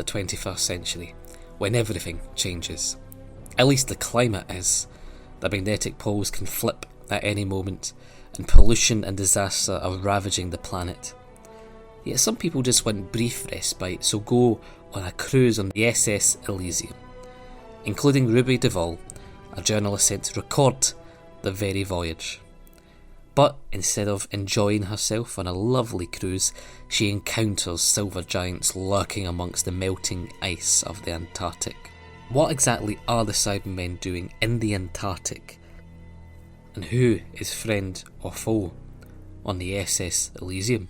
21st century, when everything changes. At least the climate is. The magnetic poles can flip at any moment, and pollution and disaster are ravaging the planet. Yet some people just want brief respite, so go on a cruise on the SS Elysium, including Ruby Duvall, a journalist sent to record the very voyage. But instead of enjoying herself on a lovely cruise, she encounters silver giants lurking amongst the melting ice of the Antarctic. What exactly are the Cybermen doing in the Antarctic? And who is friend or foe on the SS Elysium?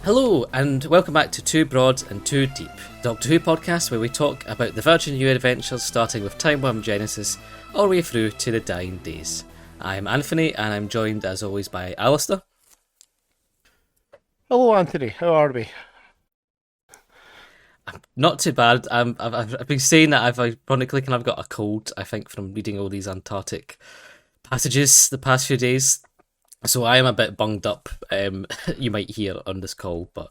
Hello and welcome back to Too Broad and Too Deep, Doctor Who podcast where we talk about the Virgin New adventures starting with Time Worm Genesis all the way through to the dying days. I'm Anthony and I'm joined as always by Alasdair. Hello Anthony, how are we? Not too bad. I've been saying that I've ironically kind of got a cold, I think, from reading all these Antarctic passages the past few days. So I am a bit bunged up, you might hear on this call, but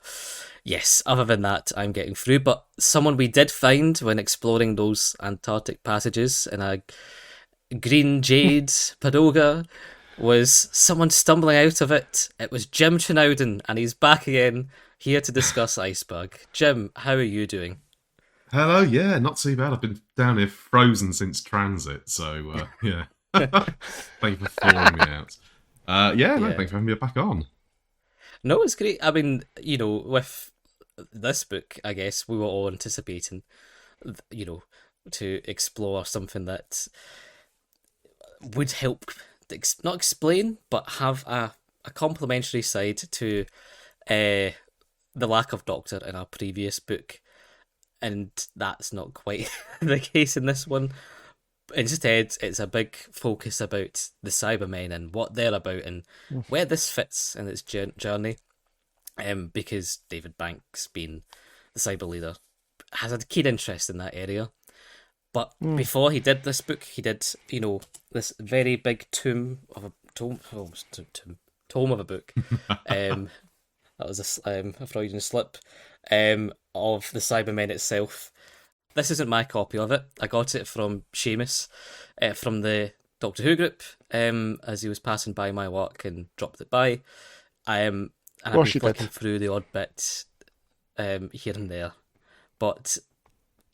yes, other than that, I'm getting through. But someone we did find when exploring those Antarctic passages in a green jade pagoda was someone stumbling out of it. It was Jim Trinauden, and he's back again, here to discuss Iceberg. Jim, how are you doing? Hello, yeah, not too bad. I've been down here frozen since transit, so yeah. Thank you for thawing me out. Thanks for having me back on. No, it's great. I mean, you know, with this book, I guess we were all anticipating, you know, to explore something that would help, not explain, but have a complementary side to the lack of Doctor in our previous book. And that's not quite the case in this one. Instead, it's a big focus about the Cybermen and what they're about and where this fits in its journey. Because David Banks, being the Cyberleader, has a keen interest in that area. But before he did this book, he did, you know, this very big tome of a book. That was a Freudian slip of the Cybermen itself. This isn't my copy of it. I got it from Seamus, from the Doctor Who group, as he was passing by my work and dropped it by. And I've been flicking through the odd bit here and there. But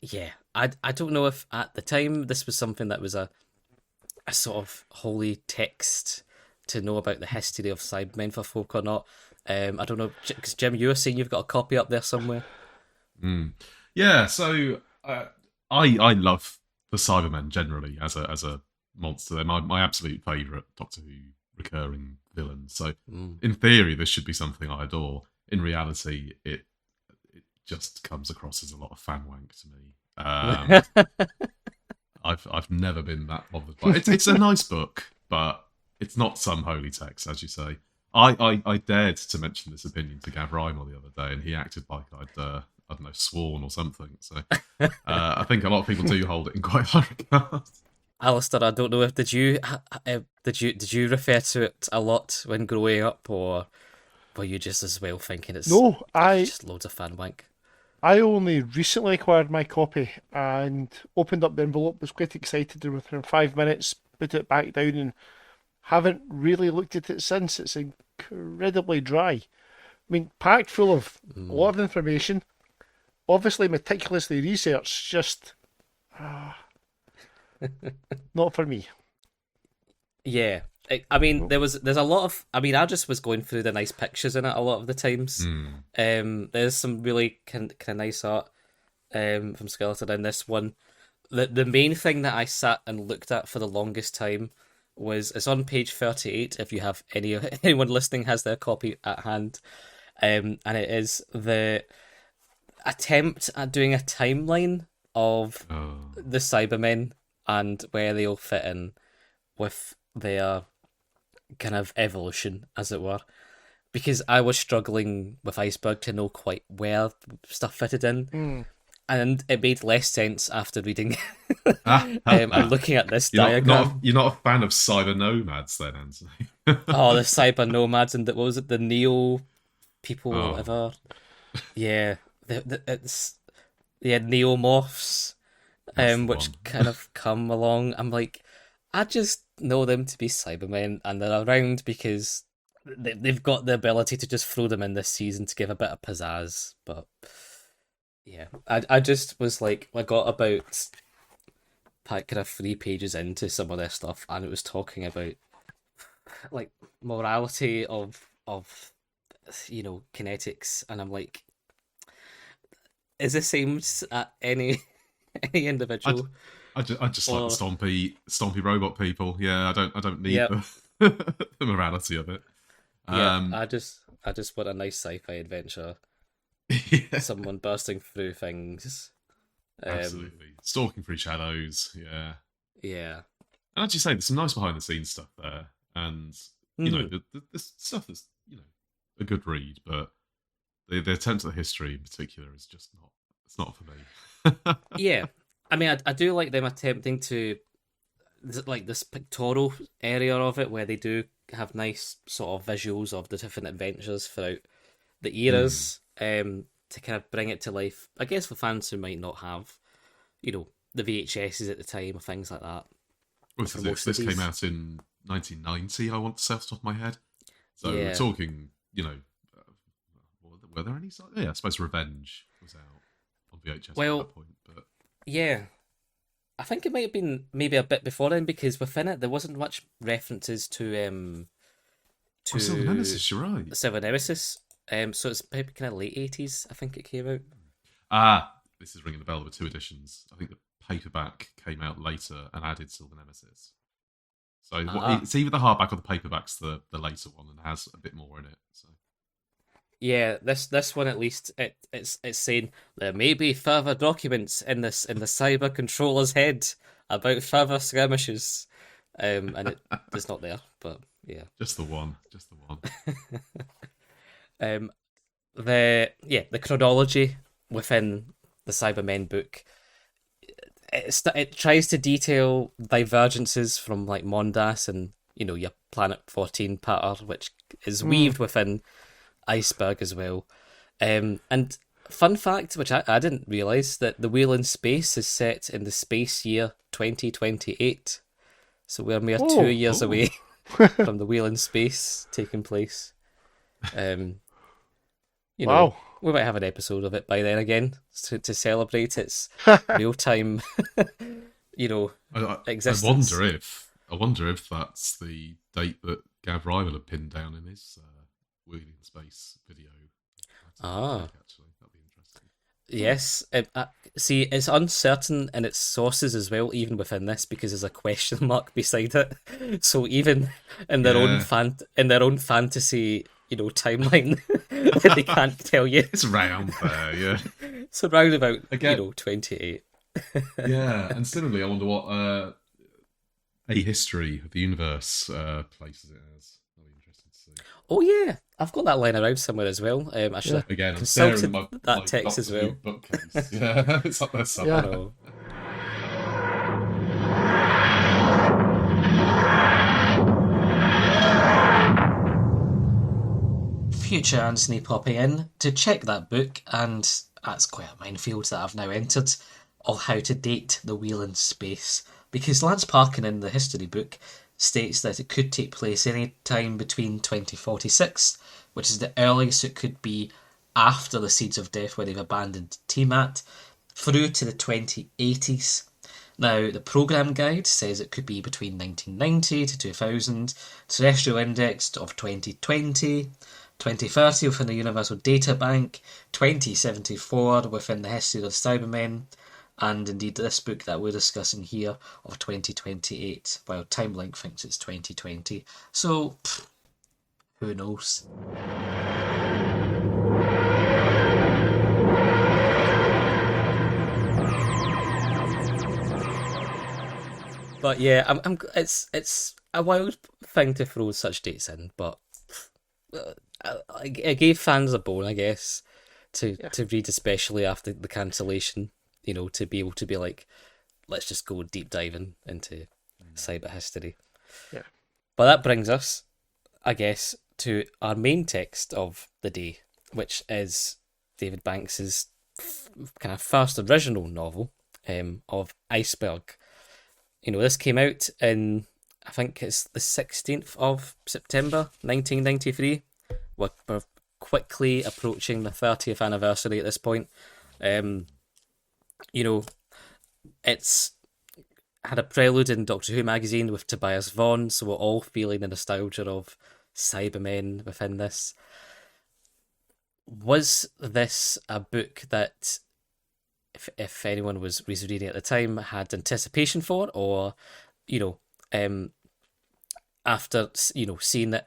yeah, I don't know if at the time this was something that was a sort of holy text to know about the history of Cybermen for folk or not. I don't know, because Jim, you were saying you've got a copy up there somewhere. Yeah, so I love the Cybermen generally as a monster. They're my absolute favourite Doctor Who recurring villain. So in theory, this should be something I adore. In reality, it just comes across as a lot of fan wank to me. I've never been that bothered by it. It's a nice book, but it's not some holy text, as you say. I dared to mention this opinion to Gav Reimer the other day, and he acted like I'd I don't know, sworn or something. So I think a lot of people do hold it in quite high regard. Alasdair, I don't know if did you refer to it a lot when growing up, or were you just as well thinking it's just loads of fan wank? I only recently acquired my copy and opened up the envelope, was quite excited within 5 minutes, put it back down and haven't really looked at it since. It's incredibly dry. I mean, packed full of a lot of information, obviously meticulously researched, just not for me. Yeah, I mean, there's a lot of. I mean, I just was going through the nice pictures in it a lot of the times. There's some really kind of nice art from Skeleton in this one. The main thing that I sat and looked at for the longest time was, it's on page 38. If you have anyone listening has their copy at hand, and it is the attempt at doing a timeline of the Cybermen and where they'll fit in with their kind of evolution, as it were. Because I was struggling with Iceberg to know quite where stuff fitted in. and it made less sense after reading and You're looking at this diagram. you're not a fan of cyber nomads, then, Anthony? Oh, the cyber nomads and what was it? The neo people, Oh, whatever. Yeah, it's neomorphs, that's the which one. kind of come along. I'm like, I just know them to be Cybermen, and they're around because they've got the ability to just throw them in this season to give a bit of pizzazz. But yeah, I just was like, I got about kind of 3 pages into some of their stuff, and it was talking about like morality of kinetics, and I'm like, is this aimed at any I, individual? I just like the Or stompy robot people. Yeah, I don't need yep, the morality of it. yep. Um, I just want a nice sci-fi adventure. yeah, Someone bursting through things. Um, absolutely. Stalking through shadows. Yeah, yeah. and as you say, there's some nice behind the scenes stuff there, and Mhm. the stuff that's a good read, but the attempt at the history in particular is just not. It's not for me. Yeah. I mean, I do like them attempting to like this pictorial area of it where they do have nice sort of visuals of the different adventures throughout the Hmm. eras, to kind of bring it to life. I guess for fans who might not have, the VHSs at the time or things like that Well, for this most of came these. out in 1990. I want to say off the top of my head. So we're Yeah. talking, uh, were there any? Yeah, I suppose Revenge was out on VHS by Well, that point. But yeah. I think it might have been maybe a bit before then because within it there wasn't much references oh, Silver to Nemesis, you're right. Seven Nemesis. So it's maybe kind of late 80s. I think it came out. This is ringing the bell with 2 editions. I think the paperback came out later and added Silver Nemesis. So Ah, it's either the hardback or the paperback's the later one and has a bit more in it. So yeah. This one at least it's saying there may be further documents in the cyber controller's head about further skirmishes, and it's not there. But yeah, just the one. um, the chronology within the Cybermen book. It tries to detail divergences from like Mondas and your Planet 14 pattern, which is Hmm. weaved within Iceberg as well. And fun fact, which I didn't realize, that the Wheel in Space is set in the space year 2028. So we're mere two Oh, years Oh, away from the Wheel in Space taking place. Um, you know, wow. we might have an episode of it by then again to celebrate its real time, you know, I existence. wonder if that's the date that Gav Rival had pinned down in his Wheeling Space video. I'll have to double check, Ah, actually. That'd be interesting. yes. See, it's uncertain in its sources as well, even within this, because there's a question mark beside it. So even Yeah. in their own fantasy, timeline, they can't tell you. It's around there, yeah. So round about, Again, 28. yeah. And similarly, I wonder what a history of the universe places it as. That'll be interesting to see. Oh yeah, I've got that line around somewhere as well. I should Yeah. have Again, I'm staring at consulted my that text as Doctor Who well. bookcase. Yeah, it's up there I Yeah. somewhere. know. Future Anthony popping in to check that book, and that's quite a minefield that I've now entered, of how to date the Wheel in Space. Because Lance Parkin in the history book states that it could take place any time between 2046, which is the earliest it could be after the Seeds of Death, where they've abandoned Tiamat, through to the 2080s. Now, the program guide says it could be between 1990 to 2000, terrestrial index of 2020, 2030 within the Universal Data Bank, 2074 within the history of Cybermen, and indeed this book that we're discussing here of 2028, while Timelink thinks it's 2020. So, who knows? But yeah, it's a wild thing to throw such dates in, but it gave fans a bone, I guess, to Yeah. read, especially after the cancellation. to be able to be like, let's just go deep diving into cyber history. Yeah. But that brings us, I guess, to our main text of the day, which is David Banks's kind of first original novel of Iceberg. This came out in, I think it's the 16th of September 1993. We're quickly approaching the 30th anniversary at this point. It's had a prelude in Doctor Who magazine with Tobias Vaughan, so we're all feeling the nostalgia of Cybermen within this. Was this a book that, if anyone was reading at the time, had anticipation for, or, after, seeing it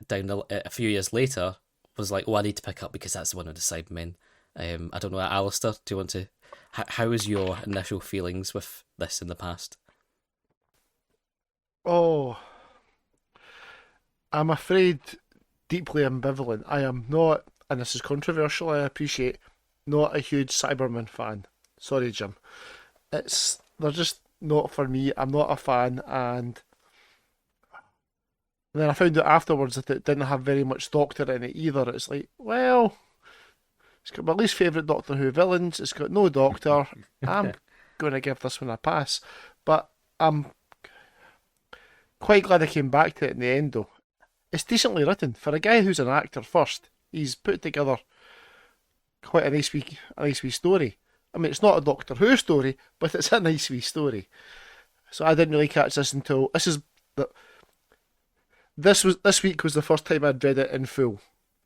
a few years later, was like, oh, I need to pick up because that's one of the Cybermen? I don't know, Alistair, do you want to... How was your initial feelings with this in the past? Oh, I'm afraid deeply ambivalent. I am not, and this is controversial, I appreciate, not a huge Cyberman fan. Sorry, Jim. They're just not for me. I'm not a fan, and then I found out afterwards that it didn't have very much Doctor in it either. It's like, well, it's got my least favourite Doctor Who villains. It's got no Doctor. I'm going to give this one a pass, but I'm quite glad I came back to it in the end, though. It's decently written for a guy who's an actor first. He's put together quite a nice wee story. I mean, it's not a Doctor Who story, but it's a nice wee story. So I didn't really catch this until this week was the first time I'd read it in full,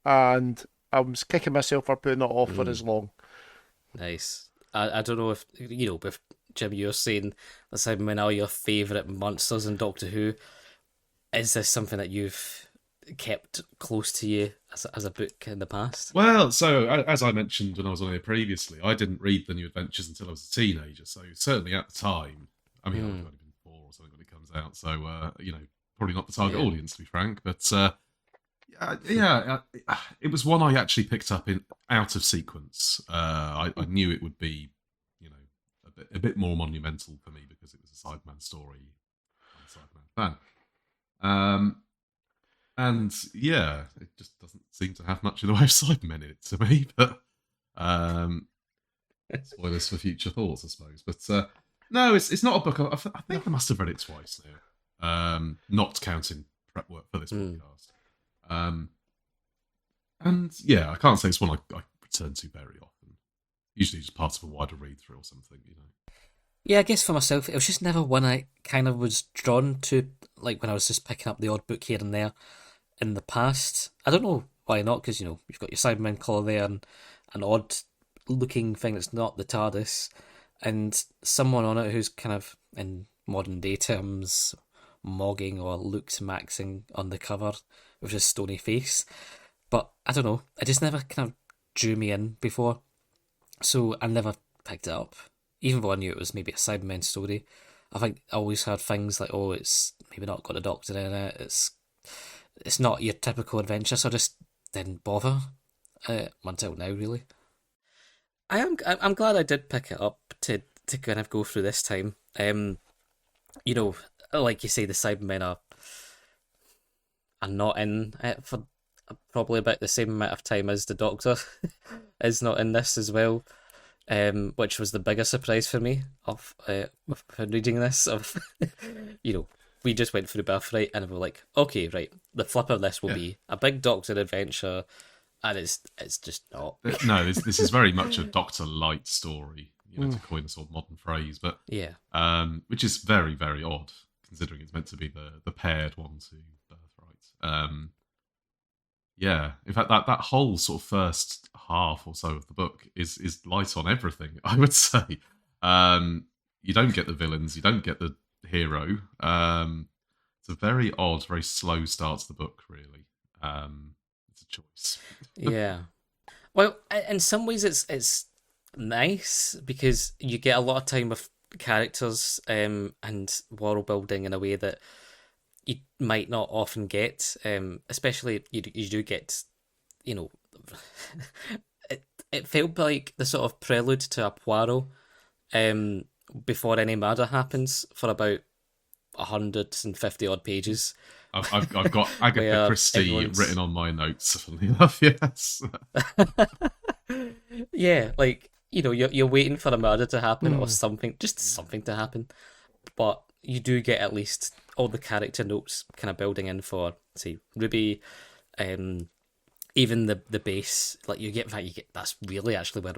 and I was kicking myself for putting it off for as long. Nice. I don't know if with Jim, you're saying the Cybermen are your favourite monsters in Doctor Who. Is this something that you've kept close to you as a book in the past? Well, so as I mentioned when I was on here previously, I didn't read The New Adventures until I was a teenager. So certainly at the time, I mean, I've only been 4 or something when it comes out. So probably not the target audience, to be frank. But it was one I actually picked up in out of sequence. I knew it would be, a bit more monumental for me because it was a Cyberman story. I'm a Cyberman fan. And yeah, it just doesn't seem to have much in the way of Cybermen in it to me. But spoilers for future thoughts, I suppose. But no, it's not a book. I think I must have read it twice now, not counting prep work for this podcast. And yeah, I can't say it's one I return to very often. Usually just parts of a wider read through or something, Yeah, I guess for myself, it was just never one I kind of was drawn to, like when I was just picking up the odd book here and there in the past. I don't know why not, because, you've got your Cybermen colour there and an odd looking thing that's not the TARDIS, and someone on it who's kind of, in modern day terms, mogging or looks maxing on the cover with his stony face. But I don't know, it just never kind of drew me in before. So I never picked it up, even though I knew it was maybe a Cybermen story. I think I always heard things like, oh, it's maybe not got a Doctor in it, it's not your typical adventure, so I just didn't bother until now, really. I'm glad I did pick it up to kind of go through this time. Like you say, the Cybermen are not in it for probably about the same amount of time as the Doctor is not in this as well, which was the bigger surprise for me of when reading this. Of we just went through Birthright and we were like, okay, right, the flip of this will be a big Doctor adventure, and it's just not. No, this is very much a Doctor light story, to coin a sort of modern phrase, but which is very, very odd considering it's meant to be the paired one to Birthright. Yeah, in fact, that whole sort of first half or so of the book is light on everything, I would say. You don't get the villains, you don't get the hero. It's a very odd, very slow start to the book, really. It's a choice. Yeah. Well, in some ways it's nice because you get a lot of time with characters and world building in a way that you might not often get, especially you do get, it felt like the sort of prelude to a Poirot um, before any murder happens for about 150 odd pages, I've got Agatha where Christie written everyone's on my notes. Funnily enough, yes. yeah, like you're waiting for a murder to happen or Hmm. something, just something to happen, but you do get at least all the character notes kind of building in for, say, Ruby, um, even the base. Like in fact, you get that's really actually where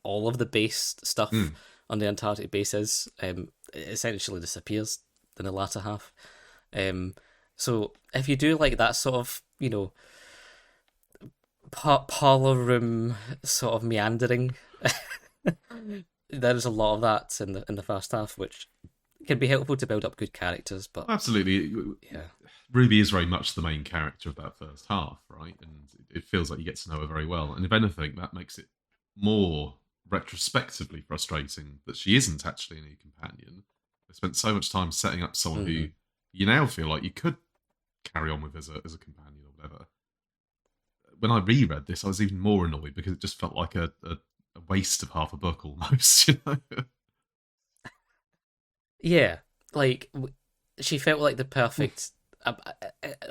all of the base stuff Mm. on the Antarctic base is. It essentially disappears in the latter half. Um, so if you do like that sort of, parlor room sort of meandering, there's a lot of that in the first half, which can be helpful to build up good characters. But Absolutely. yeah, Ruby is very much the main character of that first half, right? And it feels like you get to know her very well. And if anything, that makes it more retrospectively frustrating that she isn't actually any companion. They spent so much time setting up someone hmm who you now feel like you could carry on with as a companion or whatever. When I reread this, I was even more annoyed because it just felt like a waste of half a book almost, you know? yeah, like she felt like the perfect,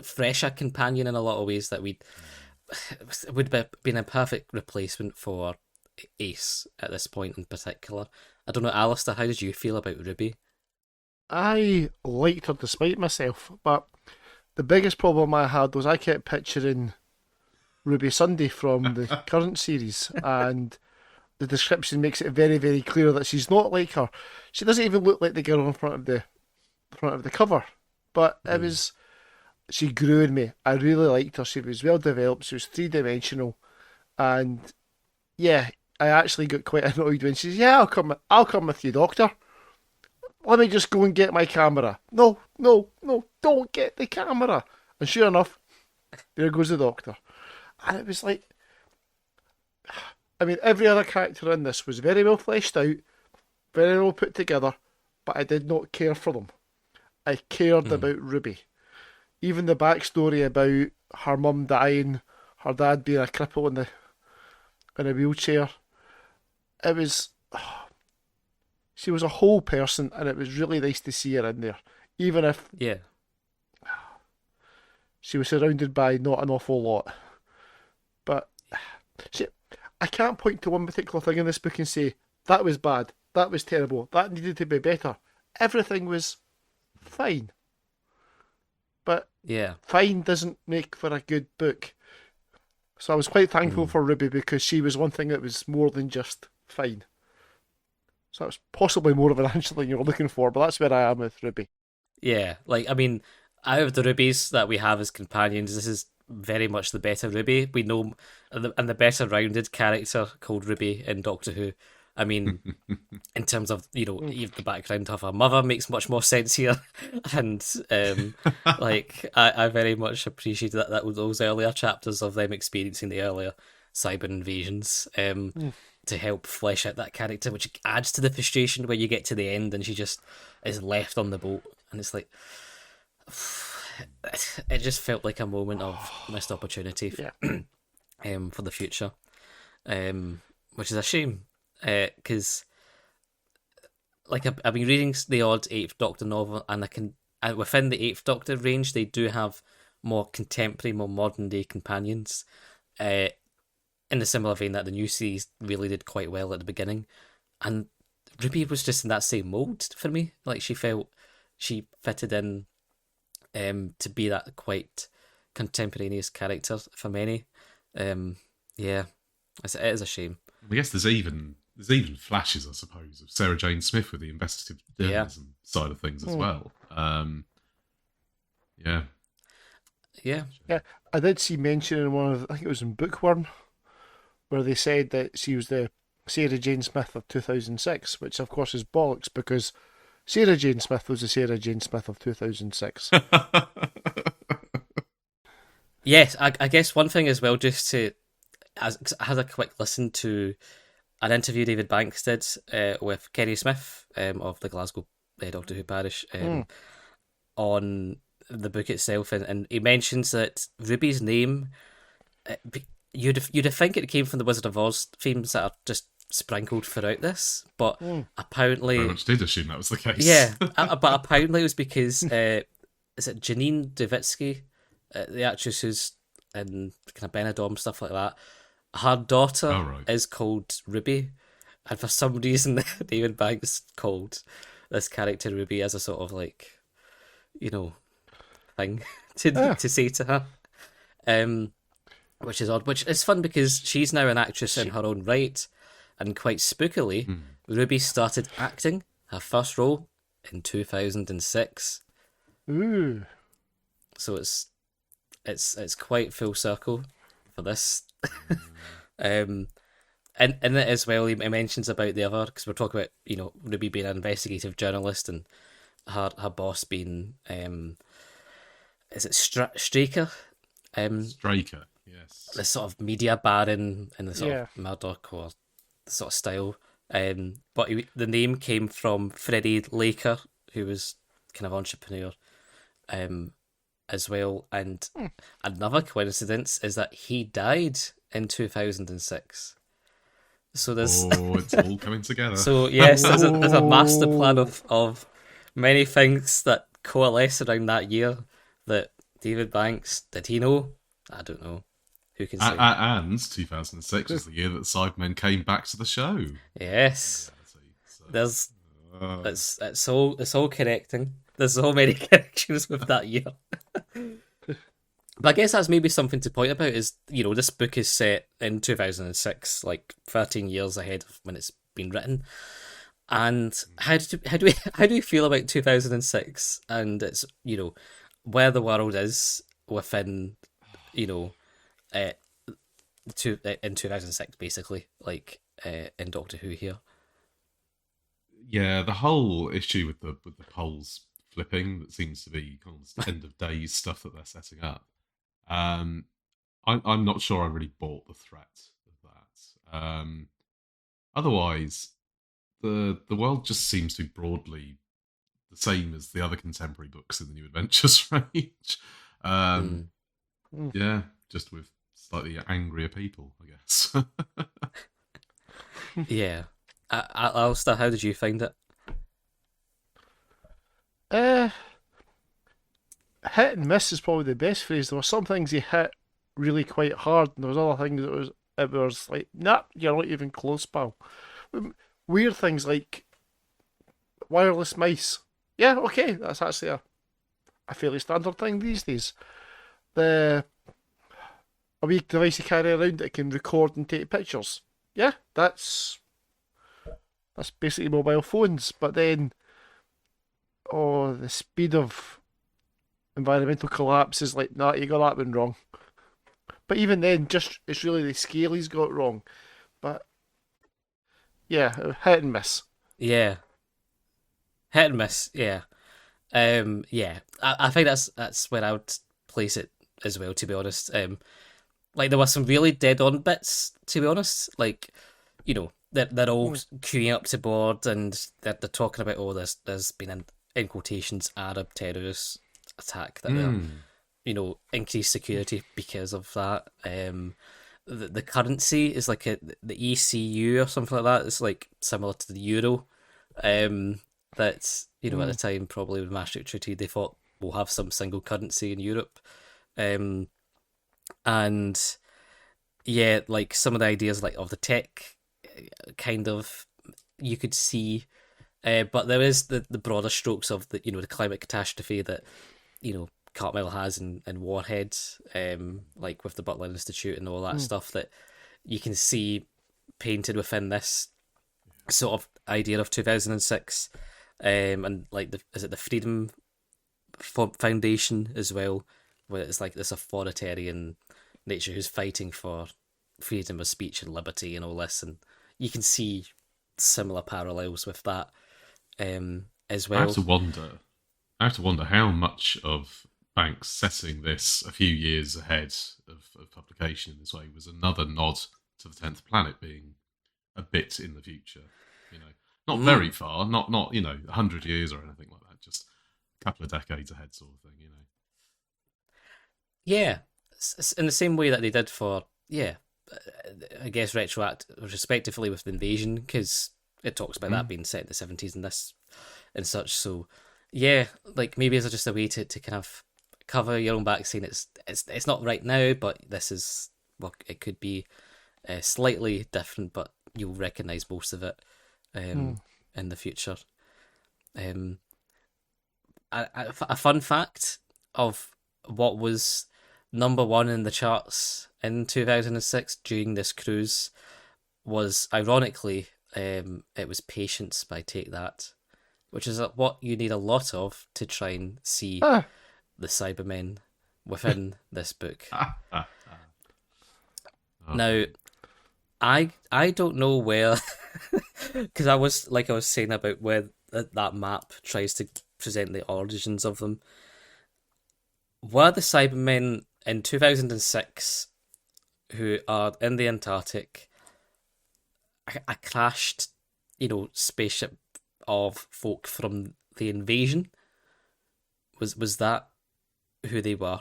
fresher companion in a lot of ways that would have been a perfect replacement for Ace at this point in particular. I don't know, Alistair, how did you feel about Ruby? I liked her despite myself, but the biggest problem I had was I kept picturing Ruby Sunday from the current series, and the description makes it very, very clear that she's not like her. She doesn't even look like the girl in front of the cover. But it Mm. was she grew in me. I really liked her. She was well developed. She was 3 dimensional, and yeah, I actually got quite annoyed when she says, "Yeah, I'll come with you, Doctor. Let me just go and get my camera." No, no, no, don't get the camera. And sure enough, there goes the Doctor. And it was like, I mean, every other character in this was very well fleshed out, very well put together, but I did not care for them. I cared Mm. about Ruby. Even the backstory about her mum dying, her dad being a cripple in a wheelchair. It was she was a whole person, and it was really nice to see her in there, even if Yeah. she was surrounded by not an awful lot. But see, I can't point to one particular thing in this book and say that was bad, that was terrible, that needed to be better. Everything was fine, but Yeah. fine doesn't make for a good book. So I was quite thankful Mm. for Ruby because she was one thing that was more than just fine. So that's possibly more of an answer than you're looking for, but that's where I am with Ruby. Yeah. Like, I mean, out of the Rubies that we have as companions, this is very much the better Ruby. We know, and the better rounded character called Ruby in Doctor Who. I mean, in terms of Mm. even the background of her mother makes much more sense here, and like I very much appreciated that with those earlier chapters of them experiencing the earlier cyber invasions, Mm. to help flesh out that character, which adds to the frustration where you get to the end and she just is left on the boat, and it's like it just felt like a moment of missed opportunity, Yeah. for the future, which is a shame, because like I've been reading the odd Eighth Doctor novel, and I can within the Eighth Doctor range they do have more contemporary, more modern day companions, uh, in the similar vein that the new series really did quite well at the beginning, and Ruby was just in that same mold for me. Like she felt she fitted in, to be that quite contemporaneous character for many. Um, yeah, it is a shame. I guess there's even flashes, I suppose, of Sarah Jane Smith with the investigative Yeah, journalism side of things as Mm. well. Yeah. yeah. Yeah. I did see mention in one of, I think it was in Bookworm, where they said that she was the Sarah Jane Smith of 2006, which of course is bollocks because Sarah Jane Smith was the Sarah Jane Smith of 2006. Yes, I guess one thing as well, just to as I had a quick listen to an interview David Banks did, with Kenny Smith, of the Glasgow, Doctor Who parish, Mm. on the book itself, and he mentions that Ruby's name, you'd think it came from the Wizard of Oz themes that are just sprinkled throughout this, but Mm. Very apparently, much did assume that was the case. yeah, but apparently it was because is it Janine Duvitsky, the actress who's in kind of Benidorm stuff like that. Her daughter Oh, right. is called Ruby, and for some reason David Banks called this character Ruby as a sort of like you know thing Ah, to say to her. Um, which is odd. Which is fun because she's now an actress in she, her own right, and quite spookily, Hmm. Ruby started acting her first role in 2006. ooh, So it's quite full circle for this. um, and in it as well, he mentions about the other because we're talking about Ruby being an investigative journalist and her boss being is it Straker, Straker, yes. the sort of media baron in the sort of yeah. Murdoch or the sort of style. But the name came from Freddie Laker, who was kind of entrepreneur, as well. And Hmm. another coincidence is that he died in 2006. So there's Oh, it's all coming together. so yes, there's a master plan Oh, of many things that coalesce around that year that David Banks did he know? I don't know. Who can say? And 2006 was the year that the Cybermen came back to the show. In Yes. reality. So, There's uh, it's all connecting. There's so many connections with that year. But I guess that's maybe something to point about is, this book is set in 2006, like 13 years ahead of when it's been written. And how do we feel about 2006 and it's, where the world is within, you know, uh, in 2006 basically, like in Doctor Who here. yeah, the whole issue with the poles flipping that seems to be kind of end of days stuff that they're setting up. Um, I'm not sure I really bought the threat of that. Otherwise, the world just seems to be broadly the same as the other contemporary books in the New Adventures range. Um, Mm. mm. yeah, just with slightly angrier people, I guess. Yeah. Alistair, how did you find it? Uh, hit and miss is probably the best phrase. There were some things he hit really quite hard, and there was other things that it was like, nah, you're not even close, pal. Weird things like wireless mice. Yeah, okay, that's actually a fairly standard thing these days. The a wee device you carry around that can record and take pictures. Yeah, that's basically mobile phones. But then, oh, the speed of environmental collapse is like, nah, you got that one wrong. But even then, just it's really the scale he's got wrong. But yeah, hit and miss. Yeah. Hit and miss, yeah. Yeah. I think that's where I would place it as well, to be honest. Like there were some really dead on bits, to be honest. Like, they're all Hmm. queuing up to board and they're talking about there's been in quotations Arab terrorist attack that they're Mm. increased security because of that. The currency is like the ECU or something like that. It's like similar to the euro. That's at the Hmm. time probably with Maastricht Treaty they thought we'll have some single currency in Europe. Um, and yeah, like some of the ideas like of the tech, kind of you could see, but there is the broader strokes of the climate catastrophe that Cartmel has in Warhead, like with the Butler Institute and all that Hmm. stuff that you can see painted within this sort of idea of 2006, and like is it the Freedom Foundation as well, where it's like this authoritarian nature who's fighting for freedom of speech and liberty and all this, and you can see similar parallels with that, as I have well. to wonder. I have to wonder how much of Banks setting this a few years ahead of publication in this way was another nod to the 10th Planet being a bit in the future. You know, not very Mm. far, not 100 years or anything like that. Just a couple of decades ahead, sort of thing. Yeah, in the same way that they did for I guess respectively with the invasion, because it talks about that being set in the 70s and this and such. So yeah, like maybe it's just a way to kind of cover your own back, saying it's not right now, but this is, well, it could be slightly different, but you'll recognise most of it in the future. Um, a fun fact of what was number one in the charts in 2006 during this cruise was, ironically, it was Patience by Take That, which is what you need a lot of to try and see Ah, the Cybermen within this book. Oh, Now, I don't know where, because I was saying about where that map tries to present the origins of them. Were the Cybermen in 2006, who are in the Antarctic, a crashed, spaceship of folk from the invasion? Was that who they were?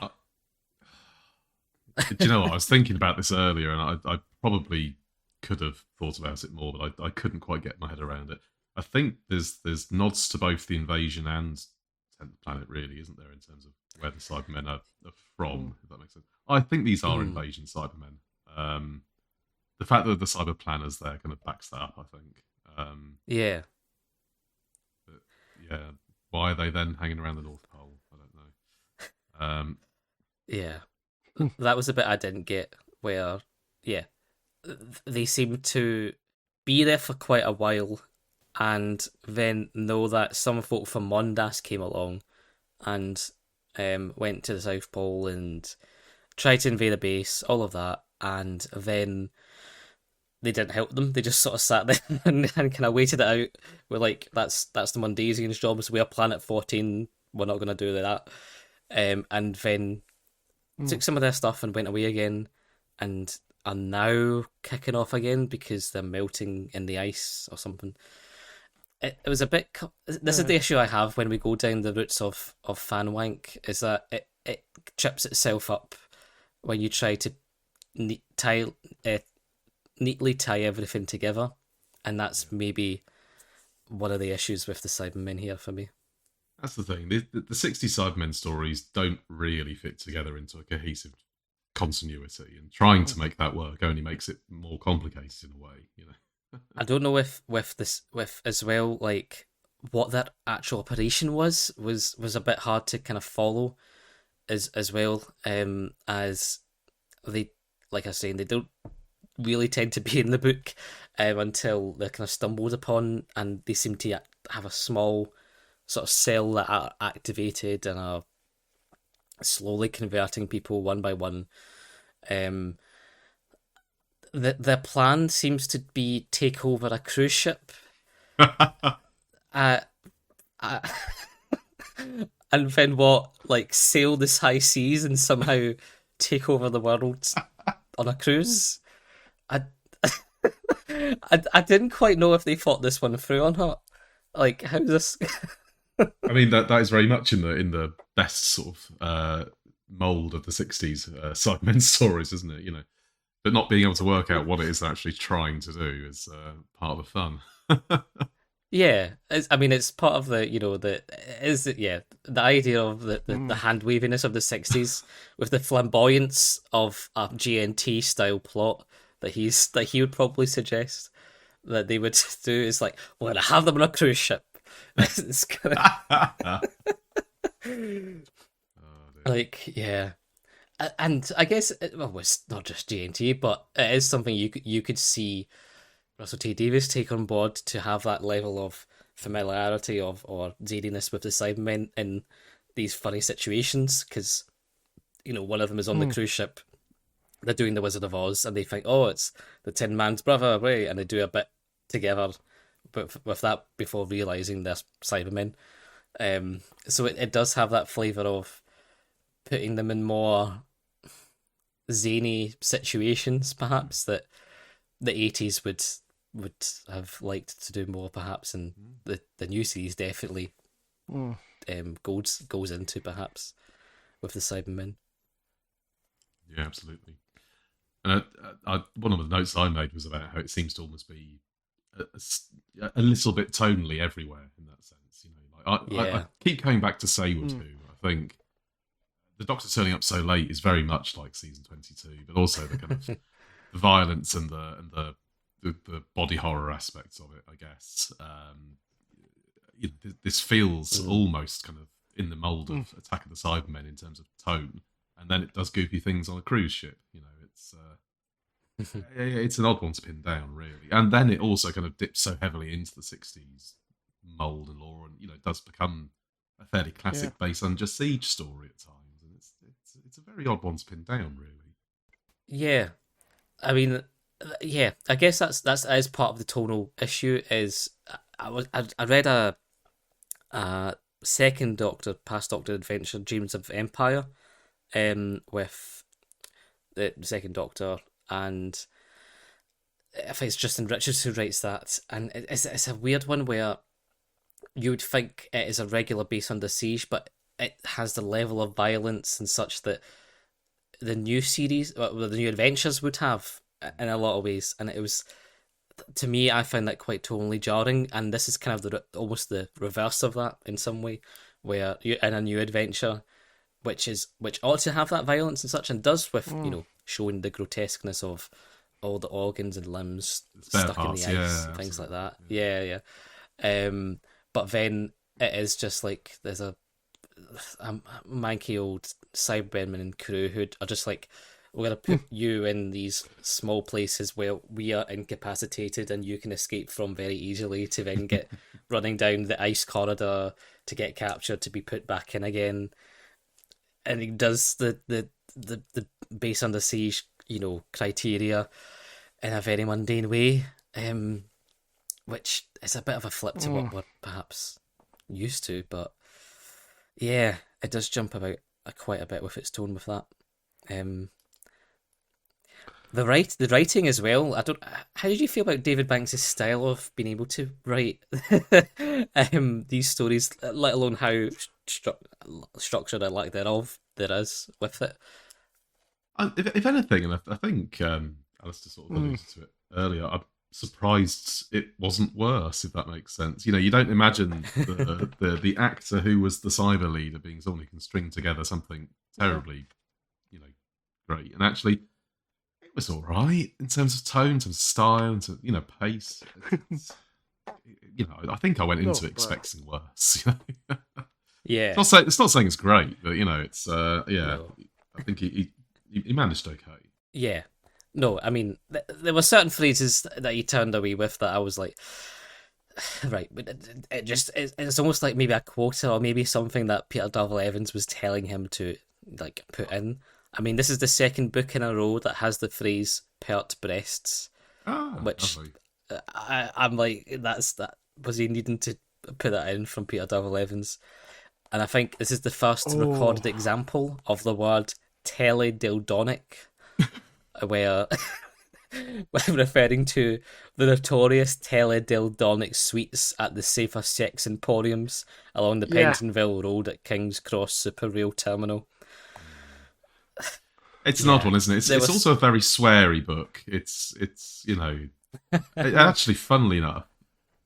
Do you know what? I was thinking about this earlier, and I probably could have thought about it more, but I couldn't quite get my head around it. I think there's nods to both the invasion and 10th Planet, really, isn't there, in terms of where the Cybermen are from, if that makes sense. I think these are invasion Cybermen. The fact that the Cyber Planners there kind of backs that up, I think. Yeah. But, yeah, why are they then hanging around the North Pole? I don't know. Yeah. That was a bit I didn't get, where, yeah, they seem to be there for quite a while and then know that some folk from Mondas came along and went to the South Pole and tried to invade a base, all of that, and then they didn't help them. They just sort of sat there and kind of waited it out. We're like, that's the Mundasian's job, so we're Planet 14, we're not going to do that. And then took some of their stuff and went away again, and are now kicking off again because they're melting in the ice or something. It was a bit. This is the issue I have when we go down the routes of fanwank, is that it trips itself up when you try to neatly tie everything together, and that's maybe one of the issues with the Cybermen here for me. That's the thing. The 60 Cybermen stories don't really fit together into a cohesive continuity, and trying to make that work only makes it more complicated in a way. I don't know if with as well, like what that actual operation was a bit hard to kind of follow as well. As they, like I was saying, they don't really tend to be in the book until they're kind of stumbled upon, and they seem to have a small sort of cell that are activated and are slowly converting people one by one. The plan seems to be take over a cruise ship. uh, and then sail this high seas and somehow take over the world on a cruise. I didn't quite know if they thought this one through or not. Like, how's this? I mean, that is very much in the best sort of mold of the 60s Cybermen stories, isn't it? But not being able to work out what it is they're actually trying to do is part of the fun. Yeah, it's part of the the idea of the hand waviness of the 60s with the flamboyance of a GNT style plot that he would probably suggest that they would do, is like, we're gonna have them on a cruise ship. It's gonna... like, yeah. And I guess it's not just GNT, but it is something you could see Russell T Davies take on board, to have that level of familiarity or zadiness with the Cybermen in these funny situations, because one of them is on the cruise ship, they're doing the Wizard of Oz, and they think, oh, it's the Tin Man's brother, right? And they do a bit together with that before realizing they're Cybermen. So it does have that flavor of putting them in more zany situations, perhaps, that the 80s would have liked to do more, perhaps, and the new series definitely goes into, perhaps, with the Cybermen. Yeah, absolutely. And one of the notes I made was about how it seems to almost be a little bit tonally everywhere in that sense. You know, like I Yeah. keep coming back to Sayward Who. I think the Doctor turning up so late is very much like season 22, but also the kind of the violence and the body horror aspects of it. I guess this feels almost kind of in the mold of Attack of the Cybermen in terms of tone, and then it does goofy things on a cruise ship. You know, it's an odd one to pin down, really. And then it also kind of dips so heavily into the 60s mold and lore, and it does become a fairly classic base under siege story at times, and it's a very odd one to pin down, really. Yeah. I mean, yeah. I guess that's as part of the tonal issue. Is I read a second Doctor, past Doctor adventure, Dreams of Empire, with the second Doctor, and I think it's Justin Richards who writes that, and it's a weird one where you would think it is a regular base under siege, but it has the level of violence and such that the new series, the new adventures would have in a lot of ways, and it was, to me, I find that quite tonally jarring, and this is kind of almost the reverse of that in some way, where you're in a new adventure, which ought to have that violence and such, and does with showing the grotesqueness of all the organs and limbs stuck in the ice, things like that. Yeah. But then it is just like there's a manky old Cybermen and crew who are just like, we're going to put you in these small places where we are incapacitated and you can escape from very easily, to then get running down the ice corridor to get captured, to be put back in again. And he does the base under siege, criteria in a very mundane way, which is a bit of a flip to what we're perhaps used to. But yeah, it does jump about quite a bit with its tone with that. The writing as well. How did you feel about David Banks' style of being able to write these stories, let alone how structured or lack thereof there is with it? If anything, and I think Alistair sort of alluded to it earlier, I'm surprised it wasn't worse, if that makes sense. You don't imagine the actor who was the Cyberleader being someone who can string together something terribly, great. And actually, it was all right in terms of tone, in terms of style, in terms of, pace. I think I went into it expecting worse. Yeah. It's not saying it's great, but it's No. I think he managed okay. Yeah. No, I mean, there were certain phrases that he turned away with that I was like, right, but it's almost like maybe a quota, or maybe something that Peter Dovell Evans was telling him to like put in. I mean, this is the second book in a row that has the phrase "pert breasts," which I'm like, that was he needing to put that in from Peter Dovell Evans? And I think this is the first recorded example of the word teledildonic, where referring to the notorious teledildonic suites at the Safer Sex Emporiums along the Pentonville Road at King's Cross Super Rail Terminal. It's an odd one, isn't it? It's also a very sweary book. It's actually, funnily enough,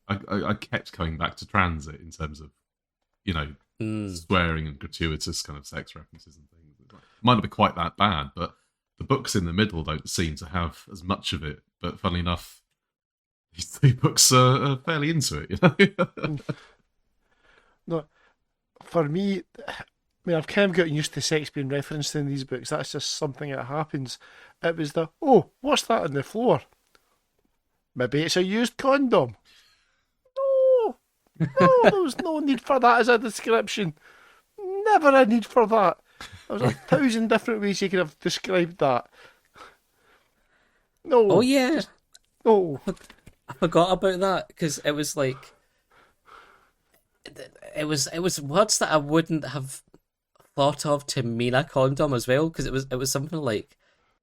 I kept coming back to Transit in terms of, swearing and gratuitous kind of sex references and things. It might not be quite that bad, but the books in the middle don't seem to have as much of it. But funnily enough, these two books are fairly into it. No, for me, I mean, I've kind of gotten used to sex being referenced in these books. That's just something that happens. It was what's that on the floor? Maybe it's a used condom. No, there was no need for that as a description. Never a need for that. There was 1,000 different ways you could have described that. No. Oh yeah. No. I forgot about that, because it was like it was words that I wouldn't have thought of to mean a condom as well, because it was something like,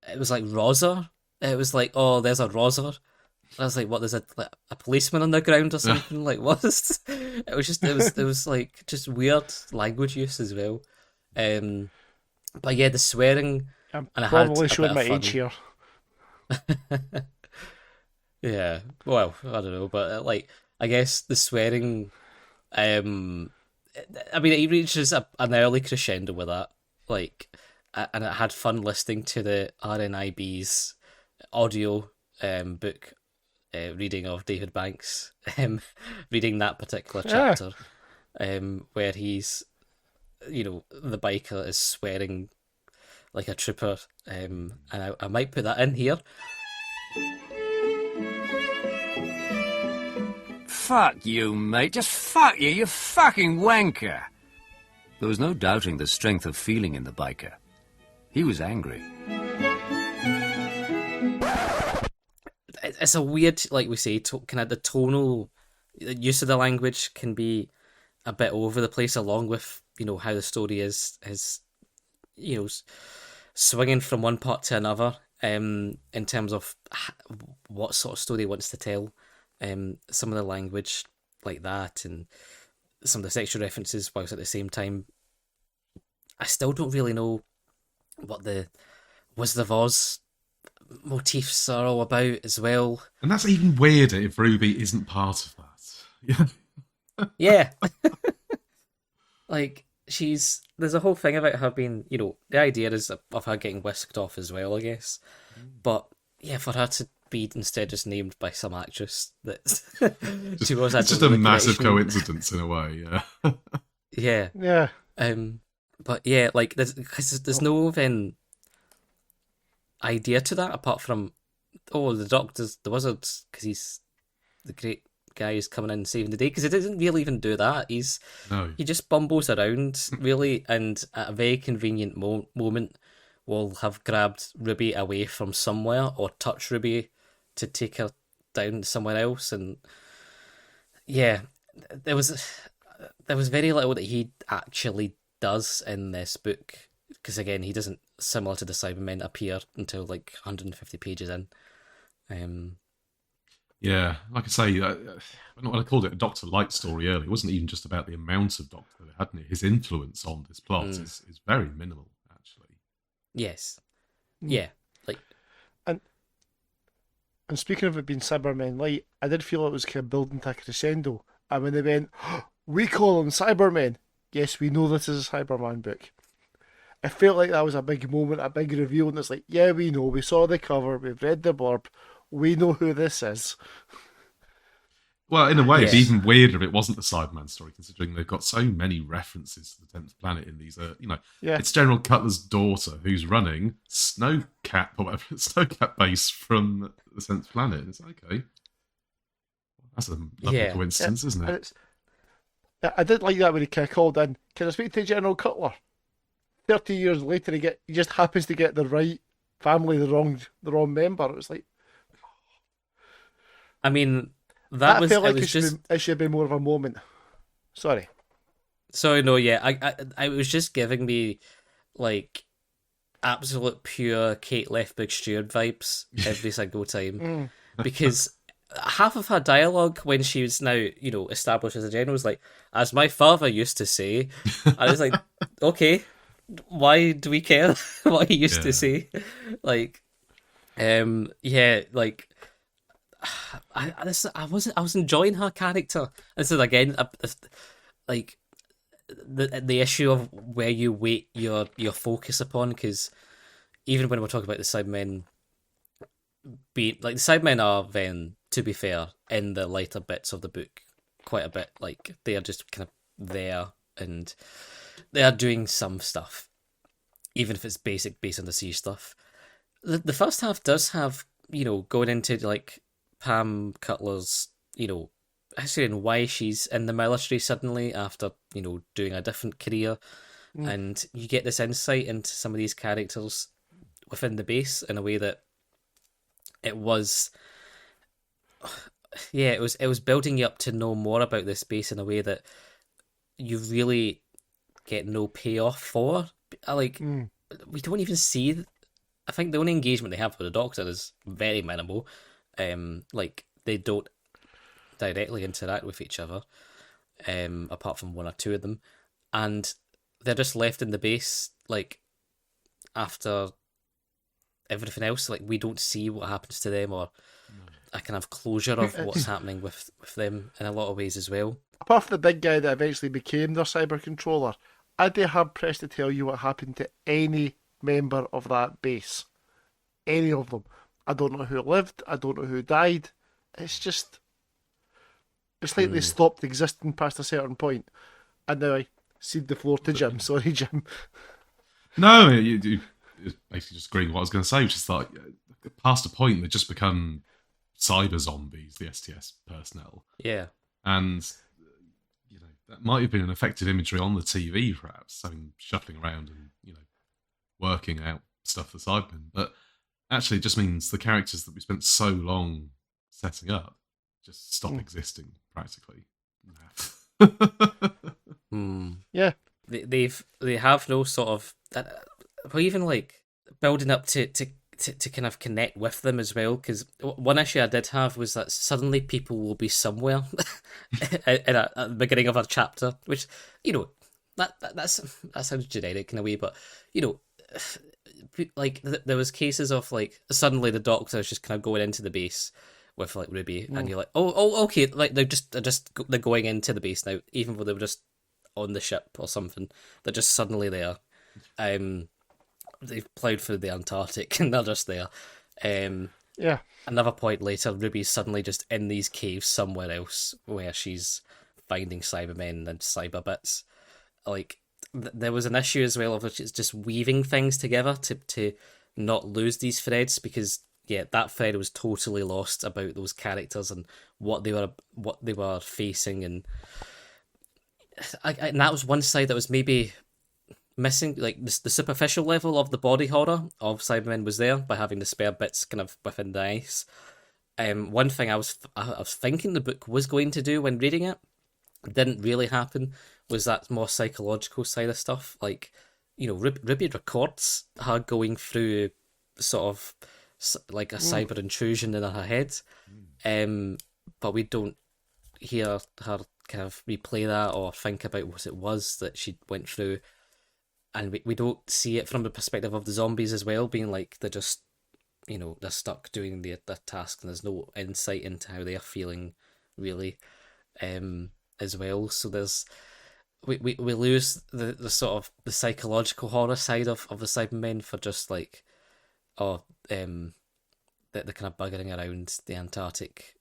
it was like roser. It was like, oh, there's a roser. I was like, what? There's a policeman on the ground or something? Like, what? It was like just weird language use as well. But yeah, the swearing. I'm and probably I had showing my fun. age here. Yeah. Well, I don't know, but like I guess the swearing. Um, I mean, it reaches an early crescendo with that. Like, and it had fun listening to the RNIB's audio book reading of David Banks, reading that particular Yeah. chapter, where he's, the biker is swearing like a trooper, and I might put that in here. Fuck you, mate. Just fuck you, you fucking wanker. There was no doubting the strength of feeling in the biker. He was angry. It's a weird, like we say, kind of the tonal use of the language can be a bit over the place, along with how the story is you know swinging from one part to another, in terms of what sort of story it wants to tell. Some of the language like that, and some of the sexual references, whilst at the same time, I still don't really know what the Wizard of Oz motifs are all about as well. And that's even weirder if Ruby isn't part of that. Yeah. Yeah, like there's a whole thing about her being, the idea is of her getting whisked off as well, I guess. But yeah, for her to be instead just named by some actress that she was It's at just a the massive connection. coincidence in a way, yeah. Yeah. Yeah. But yeah, like there's no idea to that apart from, the doctor's the wizard because he's the great guy who's coming in and saving the day, because he doesn't really even do that. No. He just bumbles around really, and at a very convenient moment will have grabbed Ruby away from somewhere or touch Ruby to take her down somewhere else. And yeah, there was very little that he actually does in this book, because again, he doesn't, similar to the Cybermen, appear until like 150 pages in. Yeah, like I say, when I called it a Doctor Light story earlier, it wasn't even just about the amount of Doctor that it had in it. His influence on this plot is very minimal, actually. Yes. Mm. Yeah. Like, And and speaking of it being Cybermen Light, I did feel it was kind of building to a crescendo. And when they went, we call them Cybermen. Yes, we know this is a Cyberman book. I felt like that was a big moment, a big reveal, and it's like, yeah, we know, we saw the cover, we've read the blurb, we know who this is. Well, in a way, it'd be Yes. even weirder if it wasn't the Cyberman story, considering they've got so many references to the 10th planet in these. Yeah. It's General Cutler's daughter who's running Snowcap or whatever, Snowcap base from the 10th planet. It's okay. That's a lovely Yeah. coincidence, isn't And it? I did like that when he kind of called in, can I speak to General Cutler? 30 years later, he just happens to get the right family, the wrong member. It was like, I mean, that felt it like was just. it should be more of a moment. Sorry. Sorry, no, yeah, I was just giving me like absolute pure Kate Lethbridge Stewart vibes every single time, because half of her dialogue when she was now, established as a general was like, as my father used to say. I was like, okay, why do we care what he used Yeah. to say? Like, yeah, like I was enjoying her character. This is again like the issue of where you weight your focus upon, because even when we're talking about the Cybermen, the Cybermen are then, to be fair, in the lighter bits of the book quite a bit. Like, they are just kind of there, and they are doing some stuff, even if it's basic base on the sea stuff. The first half does have, going into like Pam Cutler's, history and why she's in the military suddenly after, doing a different career. And you get this insight into some of these characters within the base in a way that it was, yeah, it was building you up to know more about this base in a way that you really get no payoff for. Like, we don't even see. I think the only engagement they have with the Doctor is very minimal. Like, they don't directly interact with each other, apart from one or two of them, and they're just left in the base like after everything else. Like, we don't see what happens to them, or a kind of closure of what's happening with them in a lot of ways as well. Apart from the big guy that eventually became their cyber controller, I'd be hard pressed to tell you what happened to any member of that base. Any of them. I don't know who lived, I don't know who died. It's just. It's like they stopped existing past a certain point. And now I cede the floor to Jim. Sorry, Jim. No, you basically just agreeing with what I was going to say, which is like, past a point, they just become cyber zombies, the STS personnel. Yeah. And, that might have been an effective imagery on the TV, perhaps, shuffling around and, working out stuff for Cybermen. But actually, it just means the characters that we spent so long setting up just stop existing, practically. Yeah. They have no sort of, well, even like building up to kind of connect with them as well. Because one issue I did have was that suddenly people will be somewhere at the beginning of a chapter, which that sounds generic in a way, but like there was cases of like suddenly the Doctor's just kind of going into the base with like Ruby, and you're like, oh, okay, like they're going into the base now, even though they were just on the ship or something. They're just suddenly there. They've ploughed through the Antarctic and they're just there. Yeah. Another point later, Ruby's suddenly just in these caves somewhere else where she's finding Cybermen and cyber bits. Like, there was an issue as well of which it's just weaving things together to not lose these threads, because that thread was totally lost about those characters and what they were facing, and that was one side that was maybe missing. Like the superficial level of the body horror of Cybermen was there by having the spare bits kind of within the ice. One thing I was thinking the book was going to do when reading it, didn't really happen, was that more psychological side of stuff. Like, Ruby records her going through sort of like a cyber intrusion in her head, but we don't hear her kind of replay that or think about what it was that she went through, and we don't see it from the perspective of the zombies as well, being like they're just they're stuck doing their task, and there's no insight into how they're feeling really, as well. So there's we lose the sort of the psychological horror side of the Cybermen for just like they're kind of buggering around the Antarctic,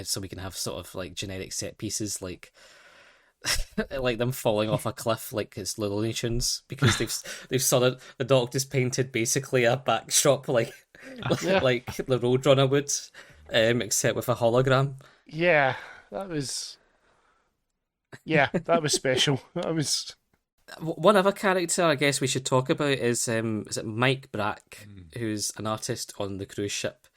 so we can have sort of like generic set pieces like like them falling off a cliff like it's Looney Tunes, because they've saw that the Doctor's painted basically a backdrop like like the Roadrunner would, except with a hologram. Yeah, that was special. That was. One other character I guess we should talk about is it Mike Brack, who's an artist on the cruise ship,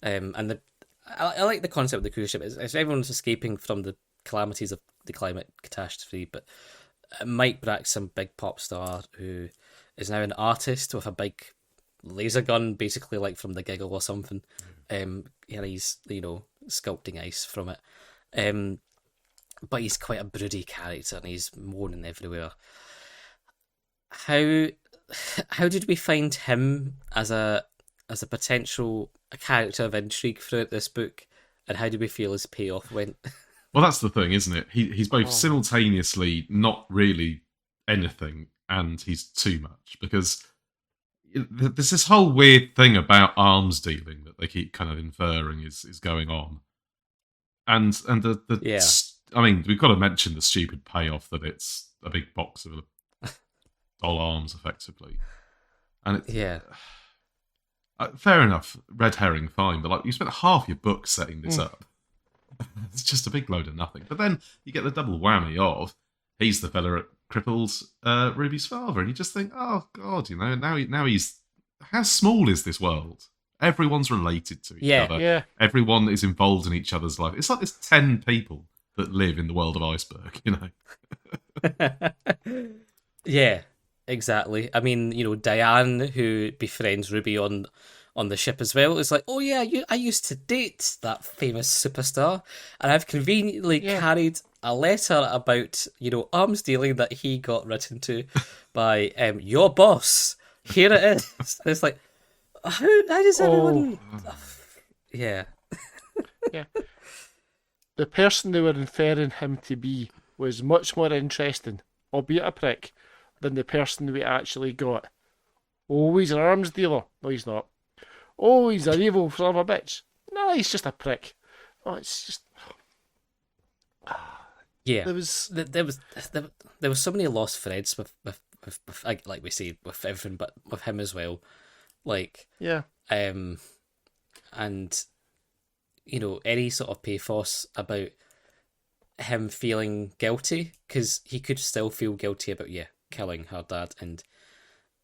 and I like the concept of the cruise ship. It's everyone's escaping from the calamities of the climate catastrophe, but Mike Brack's some big pop star who is now an artist with a big laser gun, basically like from The Giggle or something. And he's sculpting ice from it. But he's quite a broody character, and he's moaning everywhere. How did we find him as a potential character of intrigue throughout this book, and how did we feel his payoff went? Well, that's the thing, isn't it? He's both simultaneously not really anything, and he's too much, because there's this whole weird thing about arms dealing that they keep kind of inferring is going on, and I mean, we've got to mention the stupid payoff that it's a big box of doll arms, effectively, and fair enough, red herring, fine, but like you spent half your book setting this up. It's just a big load of nothing. But then you get the double whammy of he's the fella that crippled Ruby's father, and you just think, oh god, now he's, how small is this world? Everyone's related to each other. Yeah. Everyone is involved in each other's life. It's like there's 10 people that live in the world of Iceberg, Yeah, exactly. I mean, Diane, who befriends Ruby on the ship as well, is like, oh yeah, I used to date that famous superstar, and I've conveniently carried a letter about arms dealing that he got written to by your boss, here it is. It's like, how does everyone? Yeah. Yeah. The person they were inferring him to be was much more interesting, albeit a prick, than the person we actually got. Oh, he's an arms dealer. No, he's not. Oh, he's an evil son of a bitch. No, he's just a prick. Oh, it's just. Yeah, There was. there was so many lost threads with like we say with everything, but with him as well. Like, Yeah. and any sort of pathos about him feeling guilty, because he could still feel guilty about killing her dad, and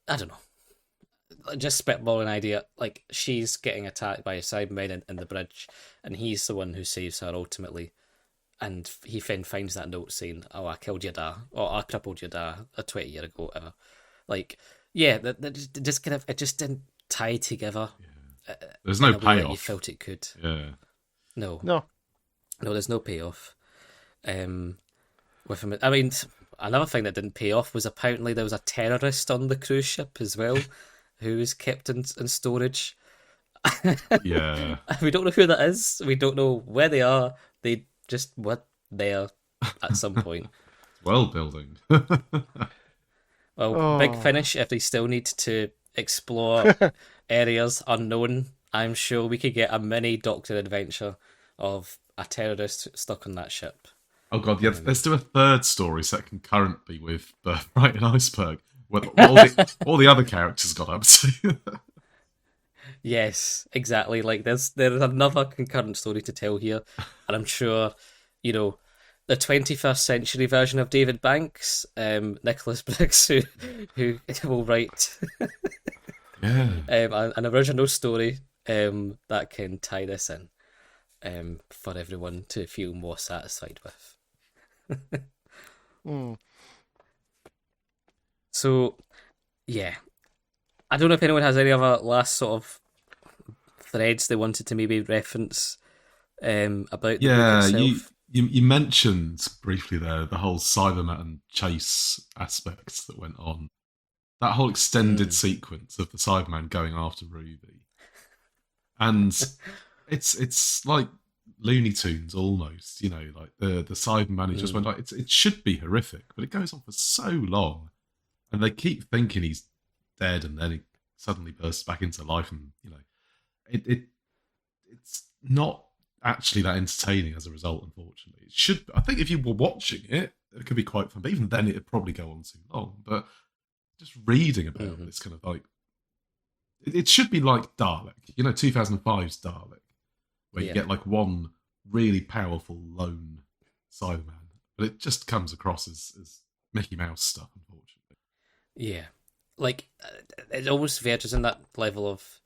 I don't know, just spitballing an idea, like she's getting attacked by a Cybermen in the bridge, and he's the one who saves her ultimately. And he then finds that note saying, "Oh, I killed your dad, or I crippled your dad 20 years ago, whatever." Like, yeah, that just kind of, it just didn't tie together. Yeah. There's no in a way that payoff. you felt it could. Yeah. No, there's no payoff. With him, I mean, another thing that didn't pay off was apparently there was a terrorist on the cruise ship as well, who was kept in storage. Yeah. We don't know who that is. We don't know where they are. They just were there at some point. World building. Well, big finish. If they still need to explore areas unknown, I'm sure we could get a mini Doctor adventure of a terrorist stuck on that ship. Oh god, yeah. Let's do a third story set concurrently with Birthright and Iceberg. What all the other characters got up to. Yes, exactly. Like there's another concurrent story to tell here, and I'm sure, the 21st century version of David Banks, Nicholas Briggs, who will write an original story that can tie this in for everyone to feel more satisfied with. So, yeah, I don't know if anyone has any other last sort of threads they wanted to maybe reference about the book itself. You mentioned briefly there the whole Cyberman chase aspect that went on. That whole extended sequence of the Cyberman going after Ruby. And it's like Looney Tunes almost, like the Cyberman who just went like, it should be horrific, but it goes on for so long. And they keep thinking he's dead, and then he suddenly bursts back into life, and it's not actually that entertaining as a result, unfortunately. It should. I think if you were watching it, it could be quite fun, but even then it'd probably go on too long. But just reading about it, it's kind of like it should be like Dalek, 2005's Dalek, where you get like one really powerful lone Cyberman, but it just comes across as Mickey Mouse stuff, unfortunately. Yeah, like it almost verges in that level of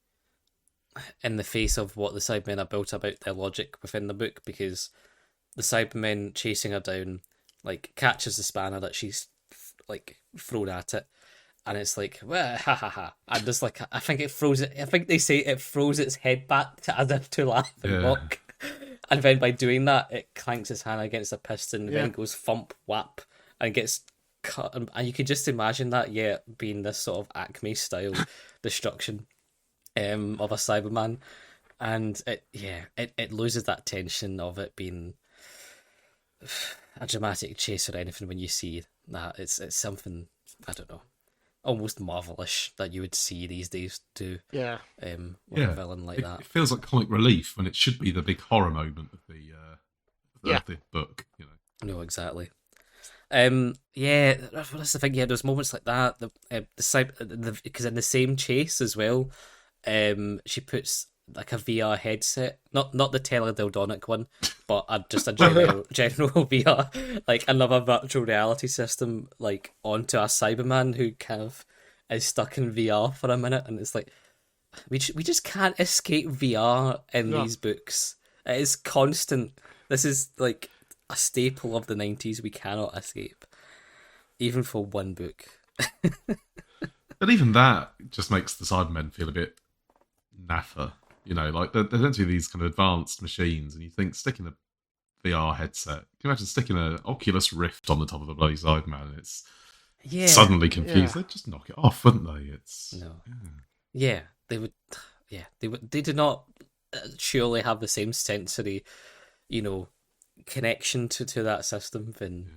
in the face of what the Cybermen are built about their logic within the book, because the Cybermen chasing her down like catches the spanner that she's like thrown at it, and it's like, well, ha ha ha, and just like I think they say it throws its head back as if to laugh and mock, and then by doing that it clanks its hand against a piston, then goes thump whap and gets cut, and you could just imagine that being this sort of Acme style destruction of a Cyberman, and it loses that tension of it being a dramatic chase or anything. When you see that, it's something, I don't know, almost marvelous that you would see these days do. With a villain like that. It feels like comic relief when it should be the big horror moment of the book. No, exactly. That's the thing. There's moments like that. Because in the same chase as well, she puts like a VR headset, not the teledildonic one, but just a general VR, like another virtual reality system, like onto a Cyberman who kind of is stuck in VR for a minute, and it's like we just can't escape VR in these books. It is constant. This is like a staple of the 90s. We cannot escape, even for one book. But even that just makes the Cybermen feel a bit naffer. Like they're meant to be these kind of advanced machines, and you think sticking a VR headset, can you imagine sticking an Oculus Rift on the top of a bloody Cyberman? Yeah, suddenly Yeah. confused, they'd just knock it off, wouldn't they? It's no, yeah, they would, yeah, they would. They did not surely have the same sensory, you know, connection to that system. Then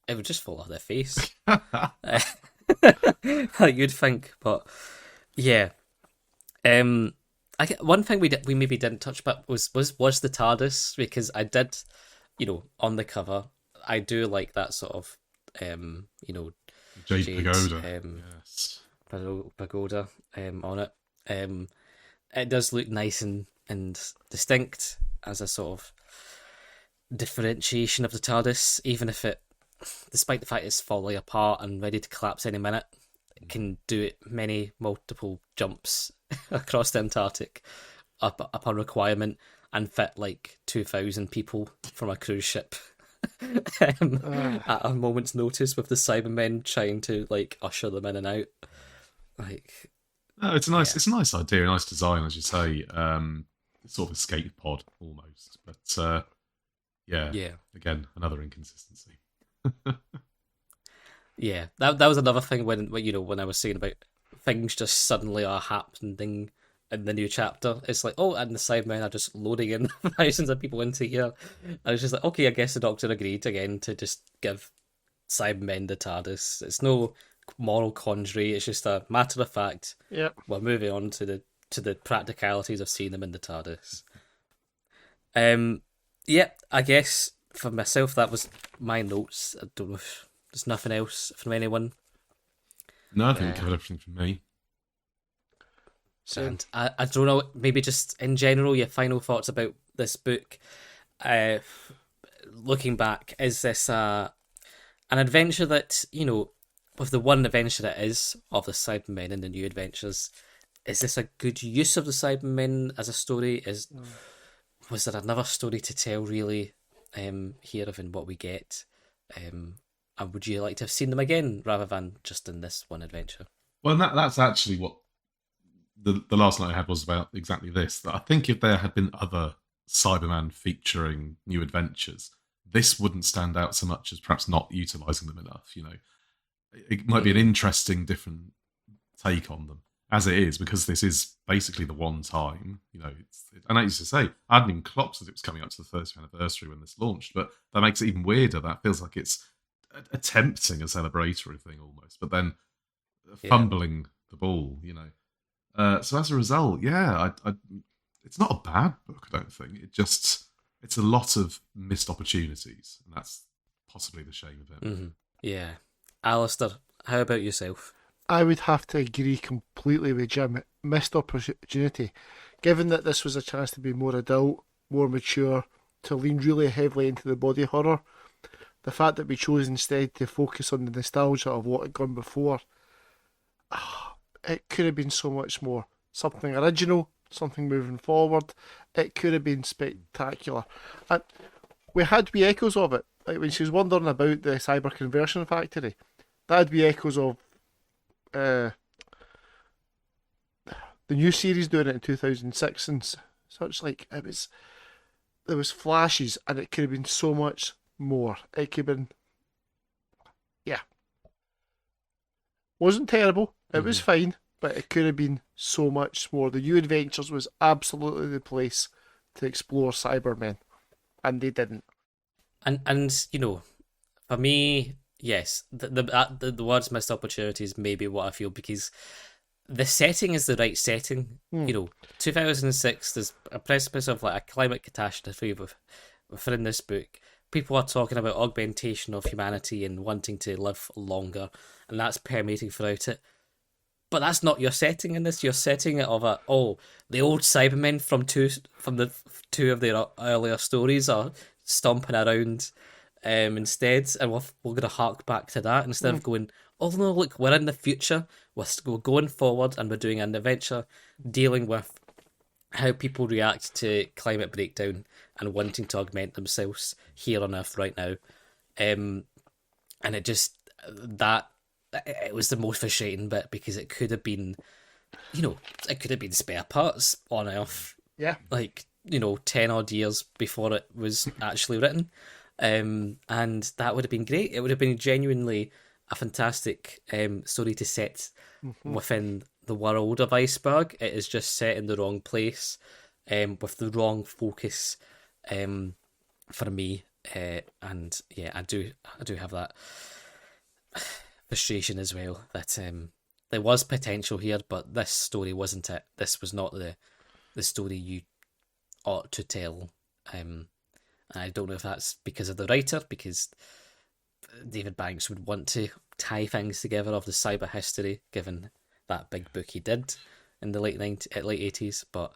it would just fall off their face. Like you'd think, but yeah. One thing we maybe didn't touch, but was the TARDIS, because I did, on the cover, I do like that sort of, Jade jade, pagoda. Yes. pagoda, on it. It does look nice and distinct as a sort of differentiation of the TARDIS, even if it, despite the fact it's falling apart and ready to collapse any minute, it can do it many multiple jumps across the Antarctic upon requirement and fit like 2,000 people from a cruise ship at a moment's notice, with the Cybermen trying to like usher them in and out. Like, No, it's a nice idea, a nice design, as you say. Sort of escape pod almost, but yeah, yeah, again, another inconsistency. yeah. That was another thing when I was saying about things just suddenly are happening in the new chapter. It's like, oh, and the Cybermen are just loading in thousands of people into here. I was just like, okay, I guess the Doctor agreed again to just give Cybermen the TARDIS. It's no moral quandary. It's just a matter of fact. Yep. We're moving on to the practicalities of seeing them in the TARDIS. Yeah, I guess for myself that was my notes. I don't know if there's nothing else from anyone. No, I think we covered everything from me. Same. And I don't know, maybe just in general, your final thoughts about this book. Looking back, is this an adventure that, with the one adventure it is of the Cybermen and the new adventures, is this a good use of the Cybermen as a story? Was there another story to tell, really, here than what we get? And would you like to have seen them again rather than just in this one adventure? Well, and that's actually what the last night I had was about exactly this. That I think if there had been other Cyberman featuring new adventures, this wouldn't stand out so much as perhaps not utilising them enough. It might be an interesting, different take on them as it is, because this is basically the one time. And I used to say I hadn't even clocked that it was coming up to the 30th anniversary when this launched, but that makes it even weirder. That feels like it's attempting a celebratory thing almost, but then fumbling the ball. So as a result, it's not a bad book, I don't think. It's a lot of missed opportunities, and that's possibly the shame of it. Mm-hmm. Yeah. Alasdair, how about yourself? I would have to agree completely with Jim. Missed opportunity. Given that this was a chance to be more adult, more mature, to lean really heavily into the body horror, the fact that we chose instead to focus on the nostalgia of what had gone before, it could have been so much more. Something original, something moving forward. It could have been spectacular. And we had wee echoes of it. Like when she was wondering about the cyber conversion factory, that had wee echoes of the new series doing it in 2006 and such. Like there was flashes, and it could have been so much more. It could have been, wasn't terrible. It was fine, but it could have been so much more. The New Adventures was absolutely the place to explore Cybermen, and they didn't. And for me, yes, the words missed opportunities may be what I feel, because the setting is the right setting. 2006, there's a precipice of like a climate catastrophe within this book. People are talking about augmentation of humanity and wanting to live longer, and that's permeating throughout it. But that's not your setting in this. You're setting it of the old Cybermen from the two of their earlier stories are stomping around instead, and we're going to hark back to that instead of going, oh no, look, we're in the future, we're going forward, and we're doing an adventure dealing with how people react to climate breakdown and wanting to augment themselves here on Earth right now. And it just, it was the most frustrating bit, because it could have been, it could have been spare parts on Earth. Yeah. Like, 10 odd years before it was actually written. And that would have been great. It would have been genuinely a fantastic story to set Mm-hmm. within the world of Iceberg. It is just set in the wrong place, with the wrong focus, for me. And yeah, I do have that frustration as well that there was potential here, but this story wasn't it. This was not the story you ought to tell. I don't know if that's because of the writer, because David Banks would want to tie things together of the cyber history, given that big book he did in the late 80s. But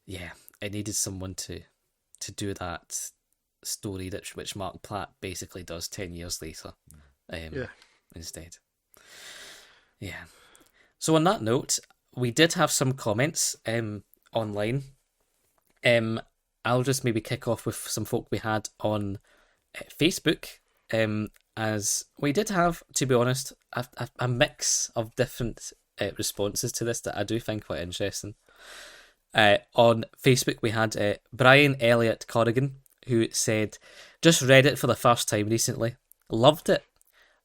yeah, it needed someone to do that story which Mark Platt basically does 10 years later, Yeah. instead. Yeah. So on that note, we did have some comments online. I'll just maybe kick off with some folk we had on Facebook, as we did have, to be honest, a mix of different responses to this that I do find quite interesting. On Facebook, we had Brian Elliott Corrigan, who said, just read it for the first time recently. Loved it.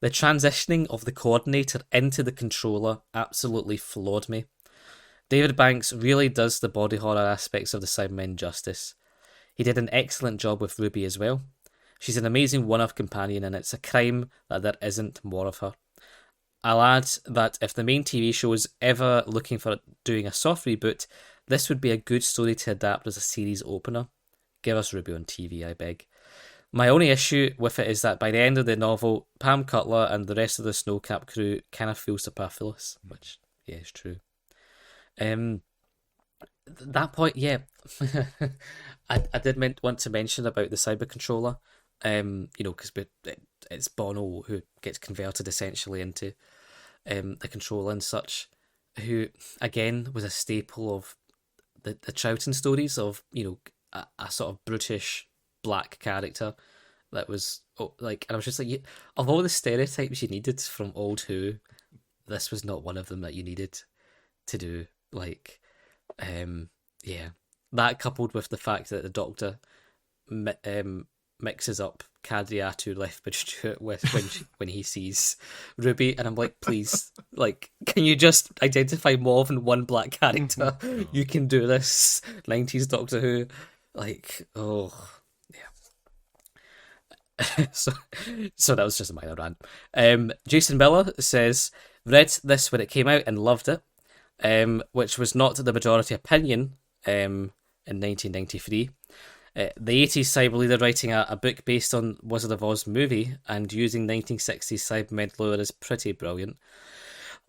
The transitioning of the coordinator into the controller absolutely floored me. David Banks really does the body horror aspects of the Cybermen justice. He did an excellent job with Ruby as well. She's an amazing one-off companion, and it's a crime that there isn't more of her. I'll add that if the main TV show is ever looking for doing a soft reboot, this would be a good story to adapt as a series opener. Give us Ruby on TV, I beg. My only issue with it is that by the end of the novel, Pam Cutler and the rest of the Snowcap crew kind of feel superfluous, which, yeah, is true. That point, yeah, I did want to mention about the cyber controller, because it's Bono who gets converted essentially into the controller and such, who again was a staple of the Troughton stories of a sort of brutish black character that was and I was just like, of all the stereotypes you needed from Old Who, this was not one of them that you needed to do. Yeah, that coupled with the fact that the Doctor mixes up Cadriatu Lethbridge Stewart with when he sees Ruby, and I'm like, please, can you just identify more than one black character? You can do this. 90s Doctor Who, oh yeah. So that was just a minor rant. Jason Miller says, read this when it came out and loved it, which was not the majority opinion in 1993. The 80s Cyberleader writing a book based on Wizard of Oz movie and using 1960s Cybermen lore is pretty brilliant.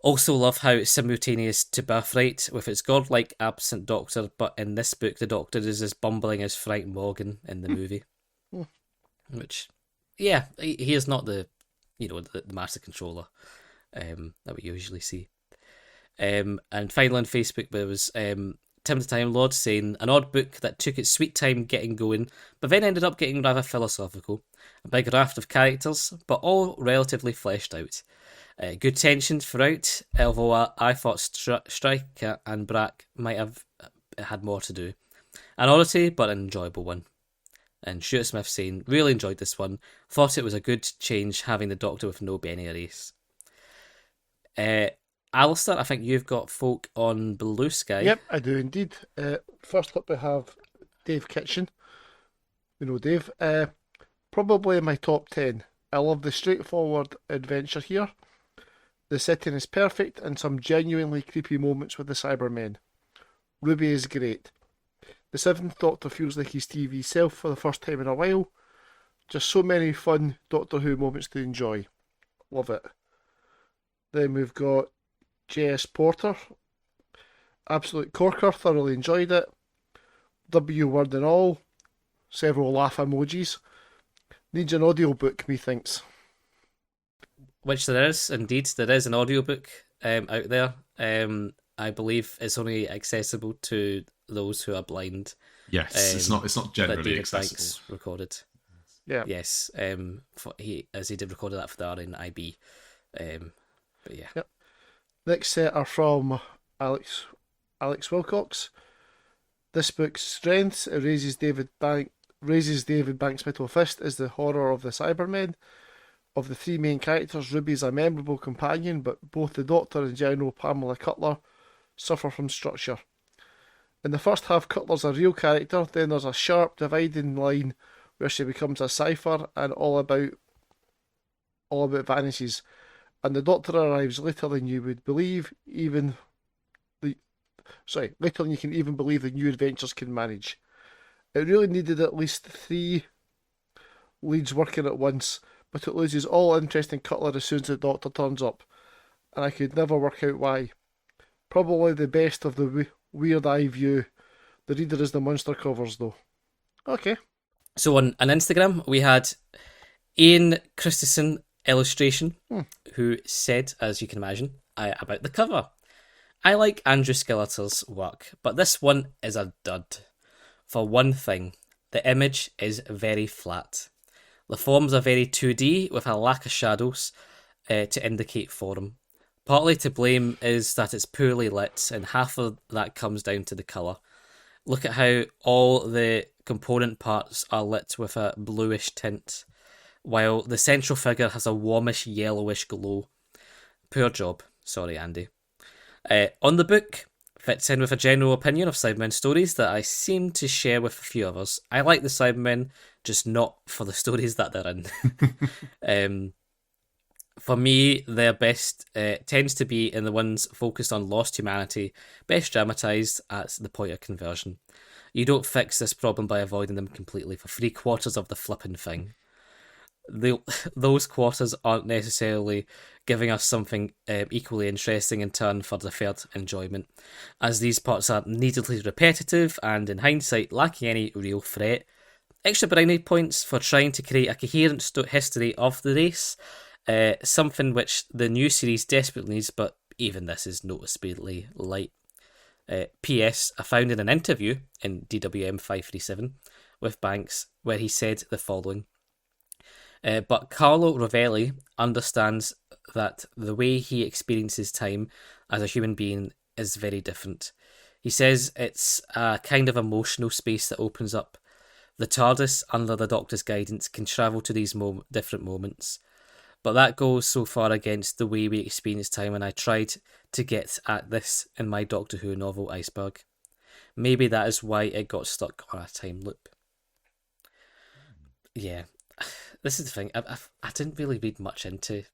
Also love how it's simultaneous to Birthright with its godlike absent Doctor, but in this book the Doctor is as bumbling as Frank Morgan in the movie. Which, yeah, he is not the master controller that we usually see. And finally on Facebook there was Tim the Time Lord saying, an odd book that took its sweet time getting going, but then ended up getting rather philosophical. A big raft of characters, but all relatively fleshed out. Good tension throughout, although I thought Stryker and Brack might have had more to do. An oddity, but an enjoyable one. And Stuart Smith saying, really enjoyed this one. Thought it was a good change having the Doctor with no Benny Erase. Alasdair, I think you've got folk on Blue Sky. Yep, I do indeed. First up we have Dave Kitchen. You know Dave. Probably in my top 10. I love the straightforward adventure here. The setting is perfect and some genuinely creepy moments with the Cybermen. Ruby is great. The Seventh Doctor feels like his TV self for the first time in a while. Just so many fun Doctor Who moments to enjoy. Love it. Then we've got J.S. Porter. Absolute corker, thoroughly enjoyed it. W word and all. Several laugh emojis. Needs an audiobook, methinks. Which there is, indeed. There is an audiobook out there. I believe it's only accessible to those who are blind. Yes, it's not generally David accessible. Banks recorded. Yeah. Yes. He did record that for the RNIB. But yeah. Yep. Next set are from Alex Wilcox. This book's strengths, it raises David Banks' middle fist as the horror of the Cybermen. Of the three main characters, Ruby is a memorable companion, but both the Doctor and General Pamela Cutler suffer from structure. In the first half, Cutler's a real character, then there's a sharp dividing line where she becomes a cipher and all about vanishes. And the Doctor arrives later than you would believe, later than you can even believe the new adventures can manage. It really needed at least 3 leads working at once, but it loses all interest in Cutler as soon as the Doctor turns up, and I could never work out why. Probably the best of the Weird Eye view. The reader is the monster covers, though. Okay. So on Instagram, we had Ian Christensen illustration, who said, as you can imagine, about the cover. I like Andrew Skeletor's work, but this one is a dud. For one thing, the image is very flat. The forms are very 2D with a lack of shadows to indicate form. Partly to blame is that it's poorly lit, and half of that comes down to the colour. Look at how all the component parts are lit with a bluish tint, while the central figure has a warmish yellowish glow. Poor job. Sorry, Andy. On the book, fits in with a general opinion of Cybermen stories that I seem to share with a few others. I like the Cybermen, just not for the stories that they're in. For me, their best tends to be in the ones focused on lost humanity, best dramatised at the point of conversion. You don't fix this problem by avoiding them completely for 3/4 of the flippin' thing. Those quarters aren't necessarily giving us something equally interesting in turn for deferred enjoyment, as these parts are needlessly repetitive and, in hindsight, lacking any real threat. Extra brownie points for trying to create a coherent history of the race, something which the new series desperately needs, but even this is noticeably light. P.S. I found in an interview in DWM 537 with Banks where he said the following. But Carlo Rovelli understands that the way he experiences time as a human being is very different. He says it's a kind of emotional space that opens up. The TARDIS, under the Doctor's guidance, can travel to these different moments. But that goes so far against the way we experience time, and I tried to get at this in my Doctor Who novel, Iceberg. Maybe that is why it got stuck on a time loop. Yeah. This is the thing, I didn't really read much into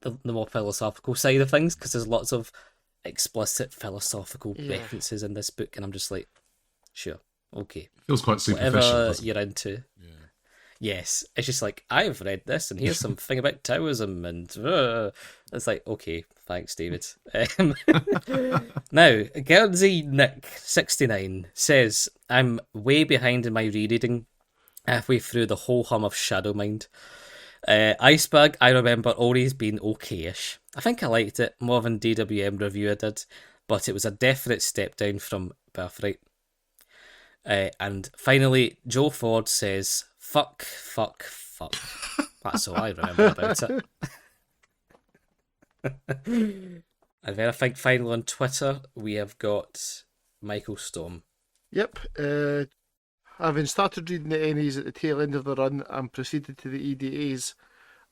the more philosophical side of things, because there's lots of explicit philosophical references in this book, and I'm just like, sure, okay. Feels quite superficial. Whatever you're into. Yeah. Yes, it's just like, I've read this, and here's something about Taoism, and it's like, okay, thanks, David. Now, Guernsey Nick 69 says, I'm way behind in my rereading, halfway through the whole hum of Shadowmind. Iceberg, I remember always being okay-ish. I think I liked it more than DWM reviewer did, but it was a definite step down from Birthright. And finally, Joe Ford says, fuck. That's all I remember about it. And then I think finally on Twitter, we have got Michael Storm. Yep, having started reading the NAs at the tail end of the run and proceeded to the EDAs,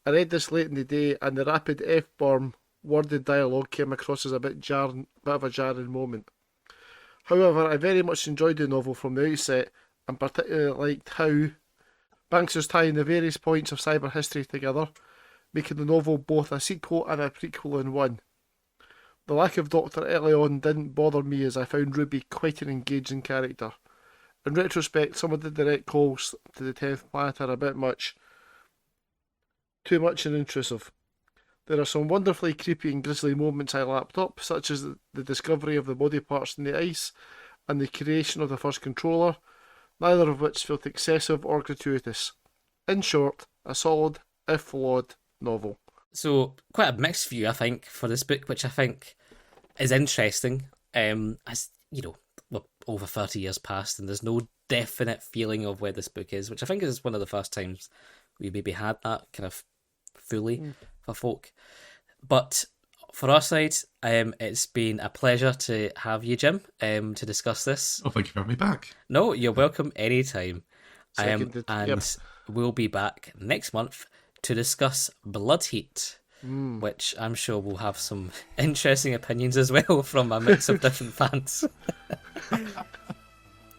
I read this late in the day and the rapid F-bomb worded dialogue came across as a bit of a jarring moment. However, I very much enjoyed the novel from the outset and particularly liked how Banks was tying the various points of cyber history together, making the novel both a sequel and a prequel in one. The lack of Doctor early on didn't bother me as I found Ruby quite an engaging character. In retrospect, some of the direct calls to the 10th planet are a bit much. Too much and intrusive. There are some wonderfully creepy and grisly moments I lapped up, such as the discovery of the body parts in the ice and the creation of the first controller, neither of which felt excessive or gratuitous. In short, a solid, if flawed, novel. So, quite a mixed view, I think, for this book, which I think is interesting. As you know, we're over 30 years past, and there's no definite feeling of where this book is, which I think is one of the first times we maybe had that kind of fully for folk. But for our side, it's been a pleasure to have you, Jim, to discuss this. Oh, thank you for having me back. No, you're welcome anytime. Seconded. And we'll be back next month to discuss Blood Heat, which I'm sure will have some interesting opinions as well from a mix of different fans.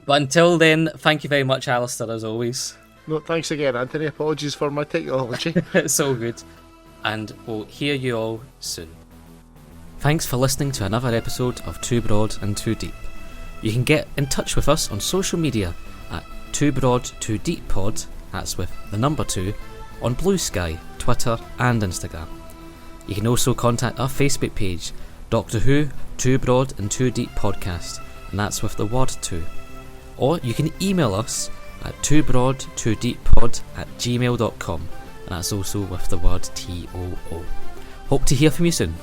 But until then, thank you very much, Alasdair, as always. No, thanks again, Anthony. Apologies for my technology. It's all good. And we'll hear you all soon. Thanks for listening to another episode of Too Broad and Too Deep. You can get in touch with us on social media at Too Broad Too Deep Pod, that's with the number 2, on Blue Sky, Twitter and Instagram. You can also contact our Facebook page, Doctor Who, Too Broad and Too Deep Podcast, and that's with the word 2. Or you can email us at toobroadtoodeeppod@gmail.com, and that's also with the word TOO. Hope to hear from you soon.